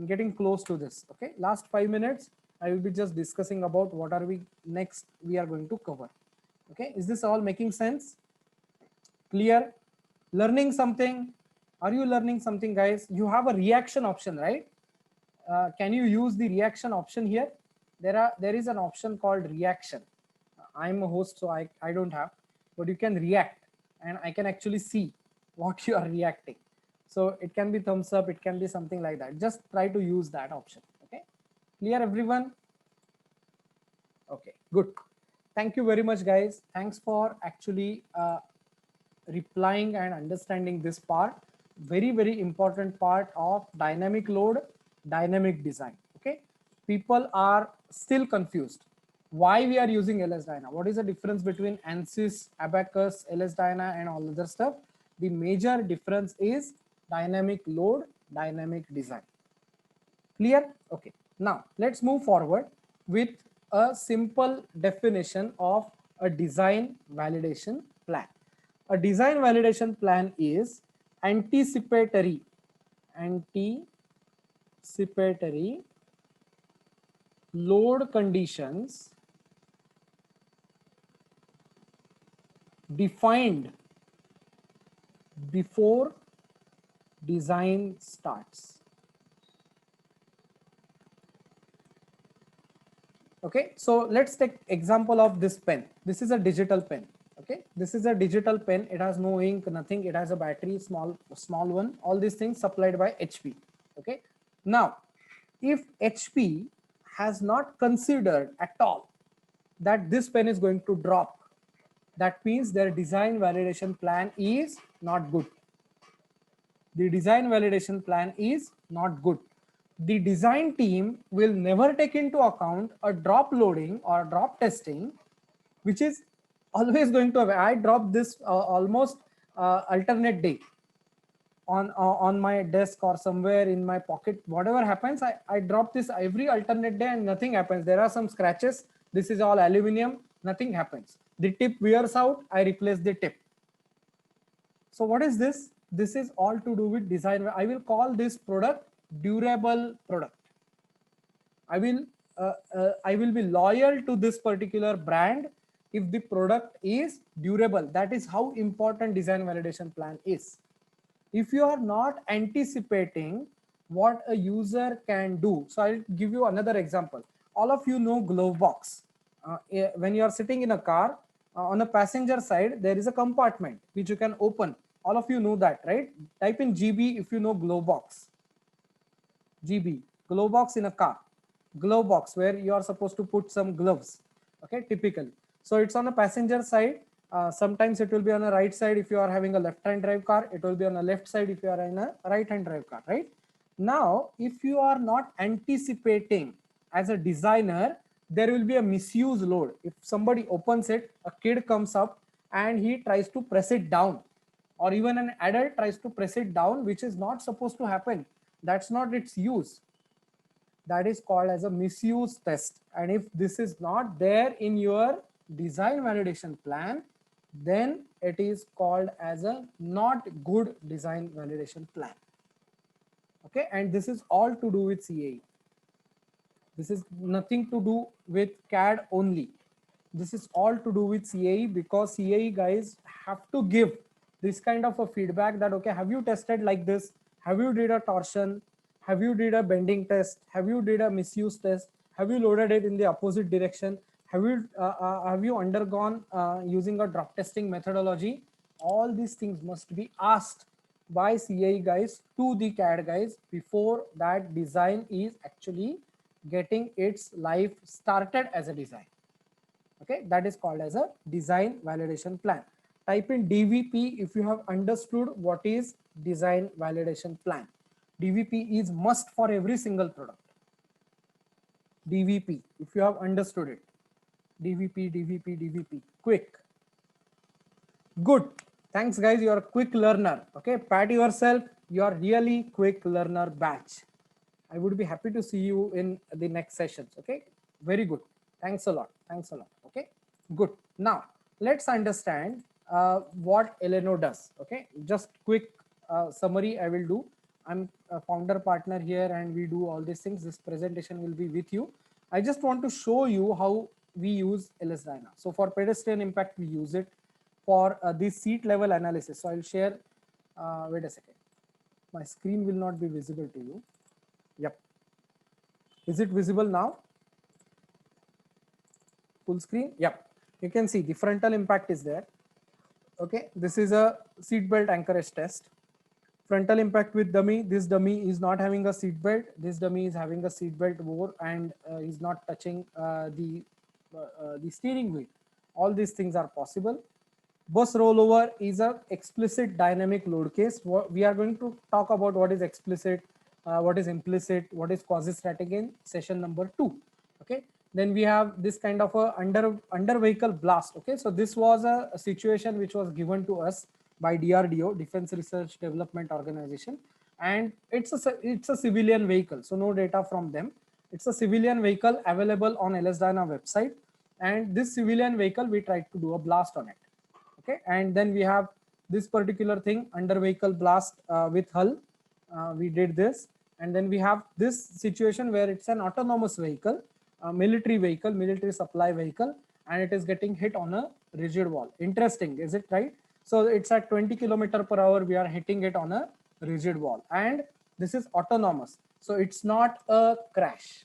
getting close to this. Okay, last 5 minutes I will be just discussing about what are we next we are going to cover. Okay, is this all making sense? Clear? Learning something? Are you learning something, guys? You have a reaction option, right? Can you use the reaction option here? There is an option called reaction. I'm a host, so I don't have, but you can react and I can actually see what you are reacting. So it can be thumbs up, it can be something like that. Just try to use that option. Okay, clear everyone? Okay, good. Thank you very much, guys. Thanks for actually replying and understanding this part. Very, very important part of dynamic load, dynamic design. Okay, people are still confused. Why we are using LS-DYNA? What is the difference between ANSYS, Abacus, LS-DYNA, and all other stuff? The major difference is dynamic load, dynamic design. Clear? Okay. Now let's move forward with a simple definition of a design validation plan. A design validation plan is anticipatory load conditions defined before design starts. Okay, so let's take example of this pen. This is a digital pen. Okay, this is a digital pen. It has no ink, nothing. It has a battery, small one. All these things supplied by HP. Okay, now if HP has not considered at all that this pen is going to drop, that means their design validation plan is not good. The design validation plan is not good. The design team will never take into account a drop loading or drop testing, which is always going to have. I drop this almost alternate day on my desk or somewhere in my pocket. Whatever happens, I drop this every alternate day and nothing happens. There are some scratches. This is all aluminum, nothing happens. The tip wears out, I replace the tip. So what is this? This is all to do with design. I will call this product durable product. I will be loyal to this particular brand if the product is durable. That is how important design validation plan is. If you are not anticipating what a user can do, so I'll give you another example. All of you know glove box. When you are sitting in a car, on a passenger side, there is a compartment which you can open. All of you know that, right? Type in GB if you know glove box. GB, glove box in a car. Glove box where you are supposed to put some gloves. Okay, typically. So it's on a passenger side. Sometimes it will be on a right side if you are having a left-hand drive car. It will be on a left side if you are in a right-hand drive car, right? Now, if you are not anticipating as a designer, there will be a misuse load. If somebody opens it, a kid comes up and he tries to press it down, or even an adult tries to press it down, which is not supposed to happen. That's not its use. That is called as a misuse test. And if this is not there in your design validation plan, then it is called as a not good design validation plan. Okay, and this is all to do with CAE. This is nothing to do with CAD only. This is all to do with CAE, because CAE guys have to give this kind of a feedback that, okay, have you tested like this? Have you did a torsion? Have you did a bending test? Have you did a misuse test? Have you loaded it in the opposite direction? Have you undergone using a drop testing methodology? All these things must be asked by CAE guys to the CAD guys before that design is actually getting its life started as a design. Okay, that is called as a design validation plan. Type in DVP if you have understood what is design validation plan. DVP is must for every single product. DVP, if you have understood it. DVP, DVP, DVP, quick. Good. Thanks guys, you are a quick learner. Okay, pat yourself, you are really quick learner batch. I would be happy to see you in the next sessions. Okay, very good. Thanks a lot. Thanks a lot. Okay, good. Now let's understand what Eleno does. Okay, just quick summary I will do. I'm a founder partner here and we do all these things. This presentation will be with you. I just want to show you how we use LS-DYNA. So for pedestrian impact, we use it. For this seat level analysis. So I'll share, wait a second. My screen will not be visible to you. Yep. Is it visible now? Full screen? Yep. You can see the frontal impact is there. Okay. This is a seat belt anchorage test. Frontal impact with dummy. This dummy is not having a seat belt. This dummy is having a seat belt more and is not touching the steering wheel. All these things are possible. Bus rollover is a explicit dynamic load case. We are going to talk about what is explicit, what is implicit, what is quasi-static in session number 2. Okay. Then we have this kind of a under vehicle blast. Okay. So this was a situation which was given to us by DRDO, Defense Research Development Organization, and it's a civilian vehicle. So no data from them. It's a civilian vehicle available on LS-DYNA website, and this civilian vehicle we tried to do a blast on it. Okay, and then we have this particular thing under vehicle blast with hull. We did this, and then we have this situation where it's an autonomous vehicle. military vehicle, military supply vehicle, and it is getting hit on a rigid wall. Interesting, is it right? So it's at 20 kilometer per hour. We are hitting it on a rigid wall, and this is autonomous. So it's not a crash.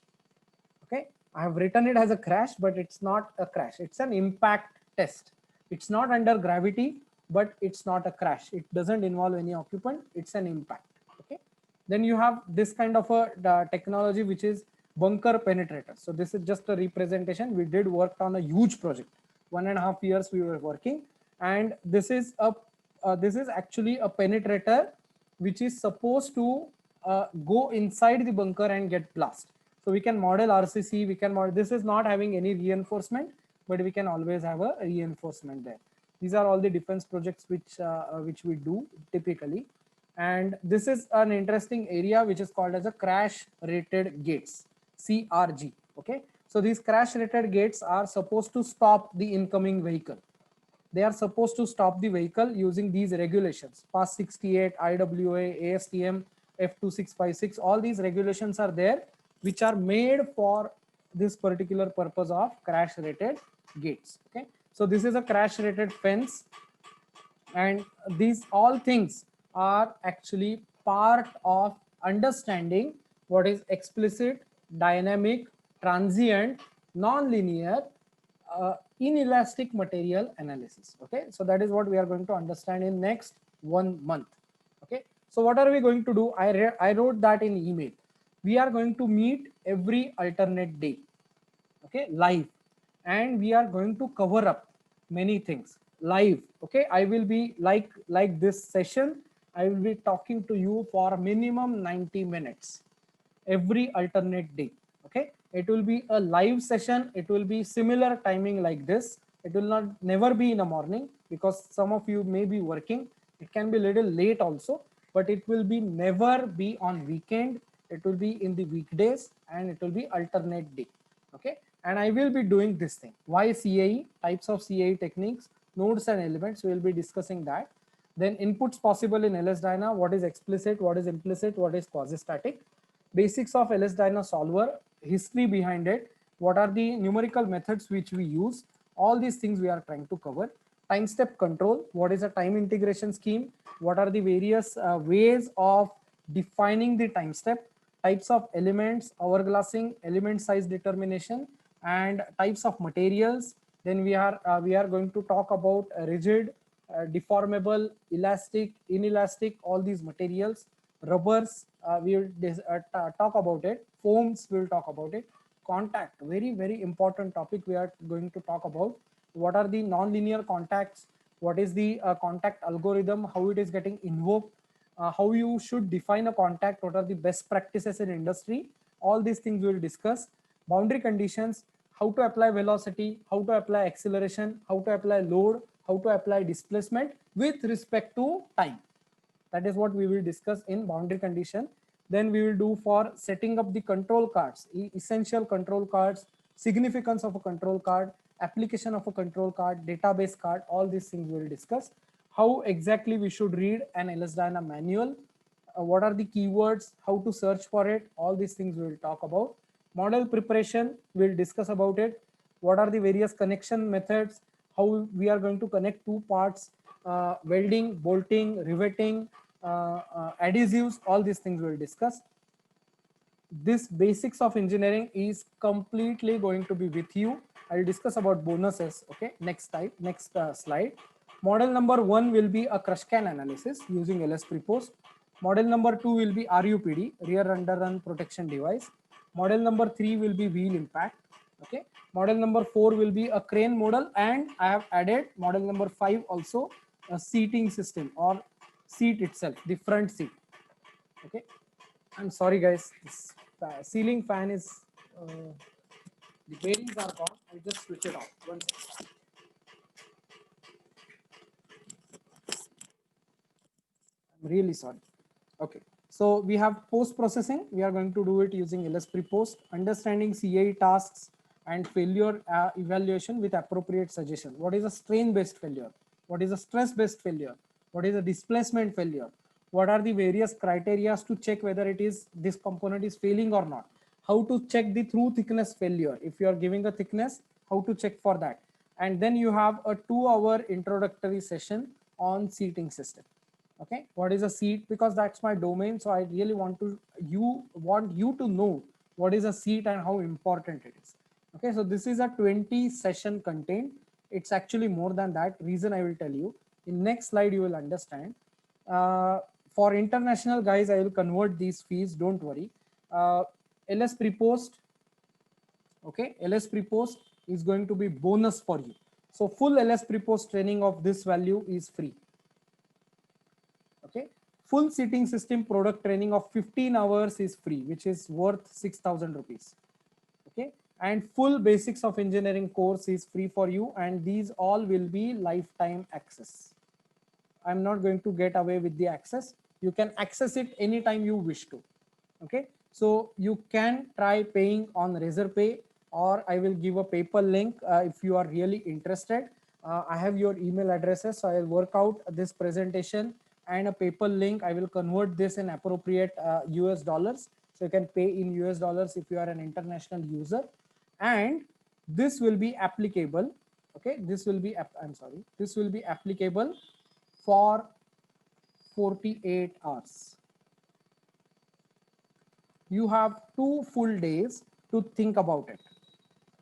Okay, I have written it as a crash, but it's not a crash. It's an impact test. It's not under gravity, but it's not a crash. It doesn't involve any occupant. It's an impact. Okay. Then you have this kind of a technology, which is bunker penetrator. So this is just a representation. We did work on a huge project. 1.5 years we were working, and this is actually a penetrator which is supposed to go inside the bunker and get blast. So we can model RCC, we can model, this is not having any reinforcement, but we can always have a reinforcement there. These are all the defense projects which we do typically. And this is an interesting area which is called as a crash rated gates, CRG. Okay. So these crash rated gates are supposed to stop the incoming vehicle. They are supposed to stop the vehicle using these regulations, PAS 68, IWA, ASTM, F2656. All these regulations are there, which are made for this particular purpose of crash rated gates. Okay. So this is a crash rated fence, and these all things are actually part of understanding what is explicit, dynamic, transient, non-linear, inelastic material analysis. Okay, so that is what we are going to understand in next 1 month. Okay, so what are we going to do? I wrote that in email. We are going to meet every alternate day, okay, live, and we are going to cover up many things live. Okay, I will be like this session, I will be talking to you for minimum 90 minutes every alternate day. Okay, it will be a live session. It will be similar timing like this. It will not never be in the morning, because some of you may be working. It can be a little late also, but it will be never be on weekend. It will be in the weekdays, and it will be alternate day. Okay, and I will be doing this thing. Why CAE? Types of CAE techniques, nodes and elements. We will be discussing that. Then inputs possible in LS-DYNA. What is explicit? What is implicit? What is quasi-static? Basics of LS-DYNA solver, history behind it, what are the numerical methods which we use, all these things we are trying to cover. Time step control, what is a time integration scheme, what are the various ways of defining the time step, types of elements, hourglassing, element size determination, and types of materials. Then we are going to talk about rigid, deformable, elastic, inelastic, all these materials. Rubbers, we will talk about it. Foams, we will talk about it. Contact, very important topic we are going to talk about. What are the non-linear contacts? What is the contact algorithm? How it is getting invoked? How you should define a contact? What are the best practices in industry? All these things we will discuss. Boundary conditions, how to apply velocity, how to apply acceleration, how to apply load, how to apply displacement with respect to time. That is what we will discuss in boundary condition. Then we will do for setting up the control cards, essential control cards, significance of a control card, application of a control card, database card, all these things we will discuss. How exactly we should read an LS-DYNA manual, what are the keywords, how to search for it, all these things we will talk about. Model preparation, we will discuss about it. What are the various connection methods, how we are going to connect two parts, welding, bolting, riveting, adhesives, all these things we will discuss. This basics of engineering is completely going to be with you. I will discuss about bonuses. Okay, next slide. Model number 1 will be a crush can analysis using LS Prepost. Model number 2 will be RUPD, rear underrun protection device. Model number 3 will be wheel impact. Okay, model number 4 will be a crane model, and I have added model number 5 also, a seating system or seat itself, the front seat. Okay, I'm sorry guys, this ceiling fan is the bearings are gone. I just switch it off. One second. I'm really sorry. Okay, so we have post processing. We are going to do it using LS Prepost, understanding CAE tasks and failure evaluation with appropriate suggestion. What is a strain based failure? What is a stress based failure? What is a displacement failure? What are the various criteria to check whether it is this component is failing or not? how to check the through thickness failure. If you are giving a thickness, how to check for that. And then you have a 2-hour introductory session on seating system. Okay, what is a seat? Because that's my domain, so I really want you to know what is a seat and how important it is. Okay, so this is a 20 session content. It's actually more than that. Reason I will tell you in next slide, you will understand. For international guys, I will convert these fees, don't worry. LS Prepost, okay, LS Prepost is going to be bonus for you. So full LS Prepost training of this value is free. Okay, full seating system product training of 15 hours is free, which is worth 6,000 rupees. Okay, and full basics of engineering course is free for you, and these all will be lifetime access. I'm not going to get away with the access. You can access it anytime you wish to. Okay, so you can try paying on Razorpay, or I will give a PayPal link if you are really interested. I have your email addresses, so I will work out this presentation and a PayPal link. I will convert this in appropriate US dollars, so you can pay in US dollars if you are an international user. And this will be applicable. Okay, this will be this will be applicable for 48 hours. You have 2 full days to think about it.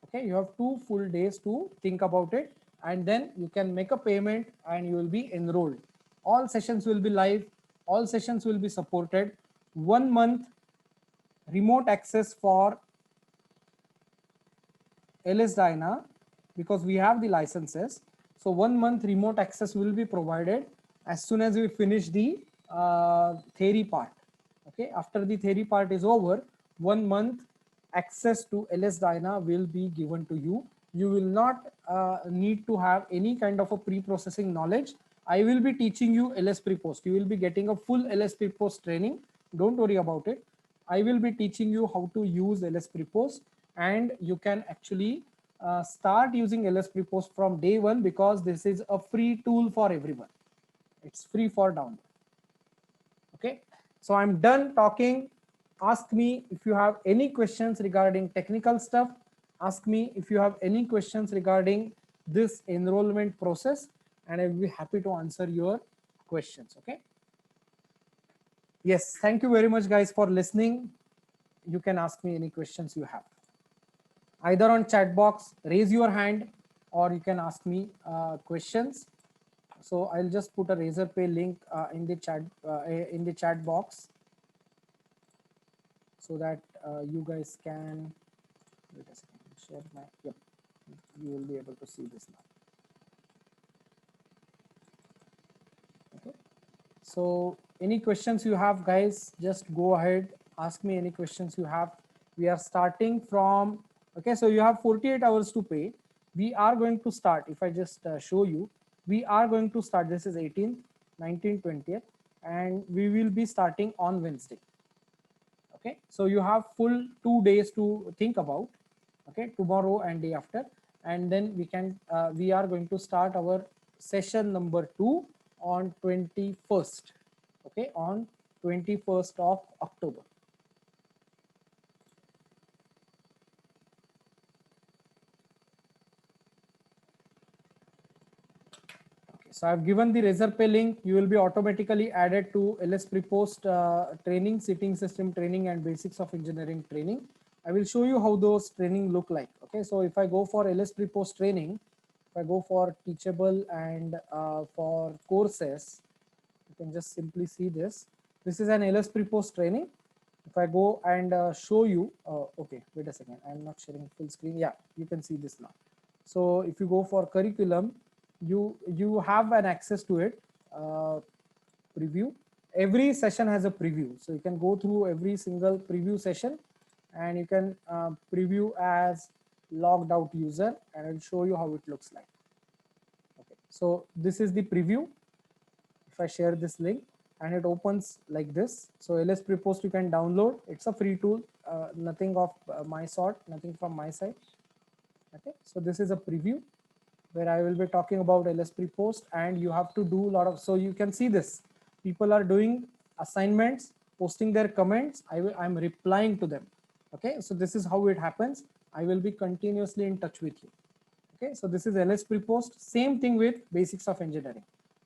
Okay, you have 2 full days to think about it, and then you can make a payment and you will be enrolled. All sessions will be live, all sessions will be supported. 1 month remote access for LS Dyna, because we have the licenses. So 1 month remote access will be provided as soon as we finish the theory part. Okay, after the theory part is over, 1 month access to LS Dyna will be given to you. You will not need to have any kind of a pre-processing knowledge. I will be teaching you LS Prepost. You will be getting a full LS Prepost training. Don't worry about it. I will be teaching you how to use LS Prepost, and you can actually start using LS Prepost from day one, because this is a free tool for everyone. It's free for download. Okay, so I'm done talking. Ask me if you have any questions regarding technical stuff. Ask me if you have any questions regarding this enrollment process, and I will be happy to answer your questions. Okay. Yes, thank you very much, guys, for listening. You can ask me any questions you have. Either on chat box, raise your hand, or you can ask me questions. So I'll just put a Razorpay link in the chat box, so that you guys can wait a second. Share my, yep, you will be able to see this now. Okay. So any questions you have, guys, just go ahead, ask me any questions you have. We are starting from, okay, so you have 48 hours to pay. We are going to start, if I just show you, we are going to start, this is 18th, 19th, 20th, and we will be starting on Wednesday. Okay, so you have full 2 days to think about, okay, tomorrow and day after, and then we are going to start our session number 2 on 21st. Okay, on 21st of October. So I've given the Razorpay link. You will be automatically added to LS Prepost training, seating system training, and basics of engineering training. I will show you how those training look like. Okay, so if I go for LS Prepost training, if I go for Teachable and for courses, you can just simply see this. This is an LS Prepost training. If I go and show you, okay, wait a second, I'm not sharing full screen. Yeah, you can see this now. So if you go for curriculum, you have an access to it. Preview. Every session has a preview, so you can go through every single preview session, and you can preview as logged out user, and I'll show you how it looks like. Okay, so this is the preview. If I share this link, and it opens like this. So LS Prepost you can download. It's a free tool, nothing of my sort, nothing from my side. Okay, so this is a preview where I will be talking about LS Prepost, and you have to do a lot of, so you can see this. People are doing assignments, posting their comments. I'm replying to them. Okay, so this is how it happens. I will be continuously in touch with you. Okay, so this is LS Prepost. Same thing with basics of engineering.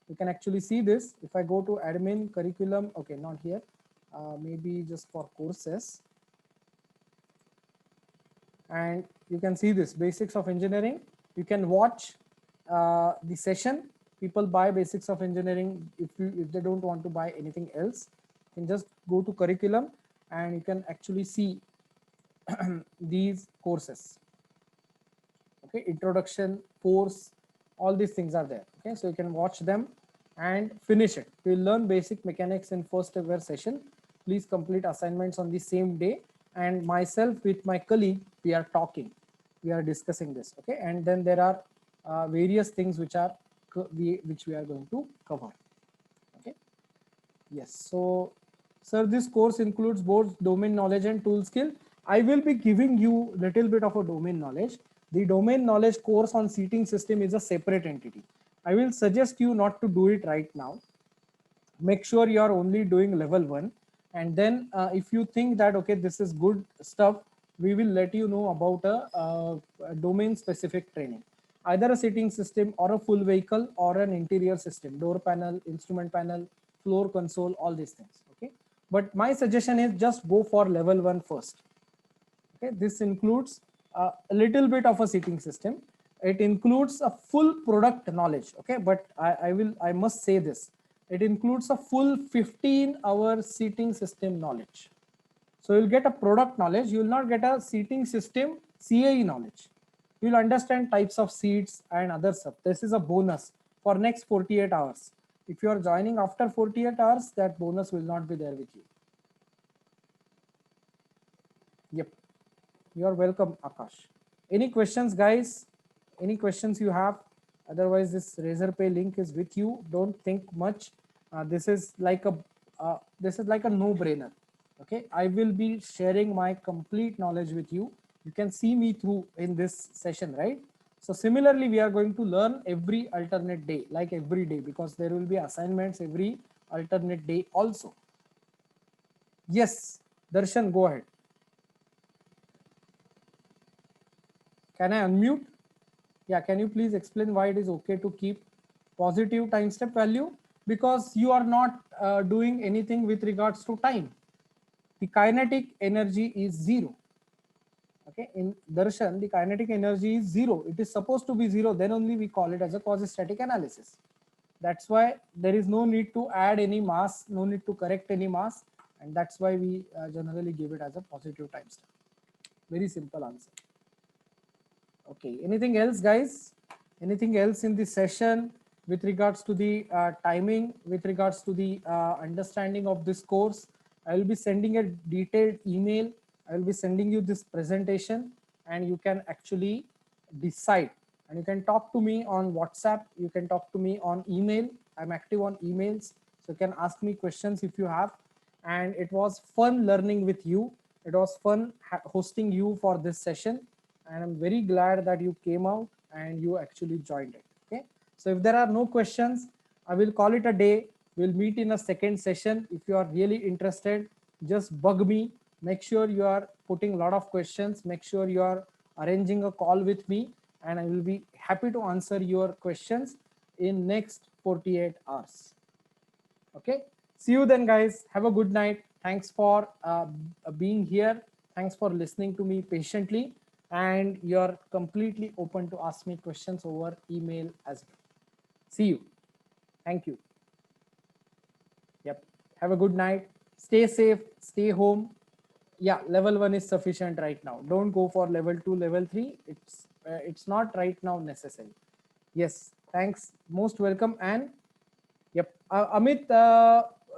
You can actually see this. If I go to admin curriculum, okay, not here, maybe just for courses. And you can see this basics of engineering. You can watch the session. People buy basics of engineering. If they don't want to buy anything else, you can just go to curriculum and you can actually see these courses. Okay, introduction, course, all these things are there. Okay, so you can watch them and finish it. You will learn basic mechanics in first ever session. Please complete assignments on the same day, and myself with my colleague, we are talking, we are discussing this. Okay, and then there are various things which we are going to cover. Okay, yes. So sir, this course includes both domain knowledge and tool skill. I will be giving you little bit of a domain knowledge. The domain knowledge course on seating system is a separate entity. I will suggest you not to do it right now. Make sure you are only doing level 1, and then if you think that okay, this is good stuff, we will let you know about a domain specific training, either a seating system or a full vehicle or an interior system, door panel, instrument panel, floor console, all these things. Okay, but my suggestion is just go for level 1 first. Okay, this includes a little bit of a seating system. It includes a full product knowledge. Okay, but I must say this, it includes a full 15-hour seating system knowledge. So you'll get a product knowledge, you will not get a seating system CAE knowledge. You'll understand types of seats and other stuff. This is a bonus for next 48 hours. If you are joining after 48 hours, that bonus will not be there with you. Yep. You're welcome, Akash. Any questions, guys? Any questions you have? Otherwise, this Razorpay link is with you. Don't think much. This is like a no-brainer. Okay, I will be sharing my complete knowledge with you. You can see me through in this session, right? So similarly, we are going to learn every alternate day, like every day, because there will be assignments every alternate day also. Yes, Darshan, go ahead. Can I unmute? Yeah, can you please explain why it is okay to keep positive time step value? Because you are not doing anything with regards to time. The kinetic energy is zero. Okay, in Darshan, the kinetic energy is zero. It is supposed to be zero. Then only we call it as a quasi-static analysis. That's why there is no need to add any mass, no need to correct any mass. And that's why we generally give it as a positive time step. Very simple answer. Okay, anything else, guys? Anything else in this session with regards to the timing, with regards to the understanding of this course? I will be sending a detailed email. I will be sending you this presentation, and you can actually decide. And you can talk to me on WhatsApp. You can talk to me on email. I'm active on emails. So you can ask me questions if you have. And it was fun learning with you. It was fun hosting you for this session, and I'm very glad that you came out and you actually joined it. Okay, so if there are no questions, I will call it a day. We'll meet in a second session. If you are really interested, just bug me. Make sure you are putting a lot of questions. Make sure you are arranging a call with me, and I will be happy to answer your questions in next 48 hours. Okay, see you then, guys. Have a good night. Thanks for being here. Thanks for listening to me patiently, and you're completely open to ask me questions over email as well. See you. Thank you. Yep, have a good night. Stay safe, stay home. Yeah, level 1 is sufficient right now. Don't go for level 2, level 3. It's not right now necessary. Yes, thanks, most welcome. And yep, Amit,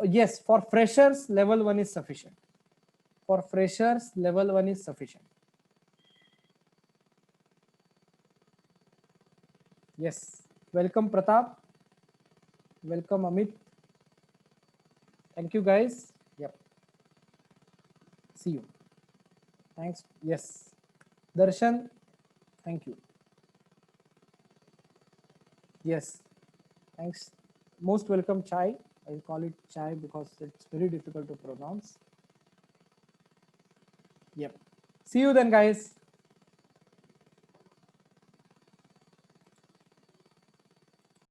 yes, for freshers, level 1 is sufficient. For freshers, level 1 is sufficient. Yes, welcome Pratap. Welcome Amit. Thank you, guys. Yep. See you. Thanks. Yes. Darshan, thank you. Yes. Thanks. Most welcome, Chai. I call it Chai because it's very difficult to pronounce. Yep. See you then, guys.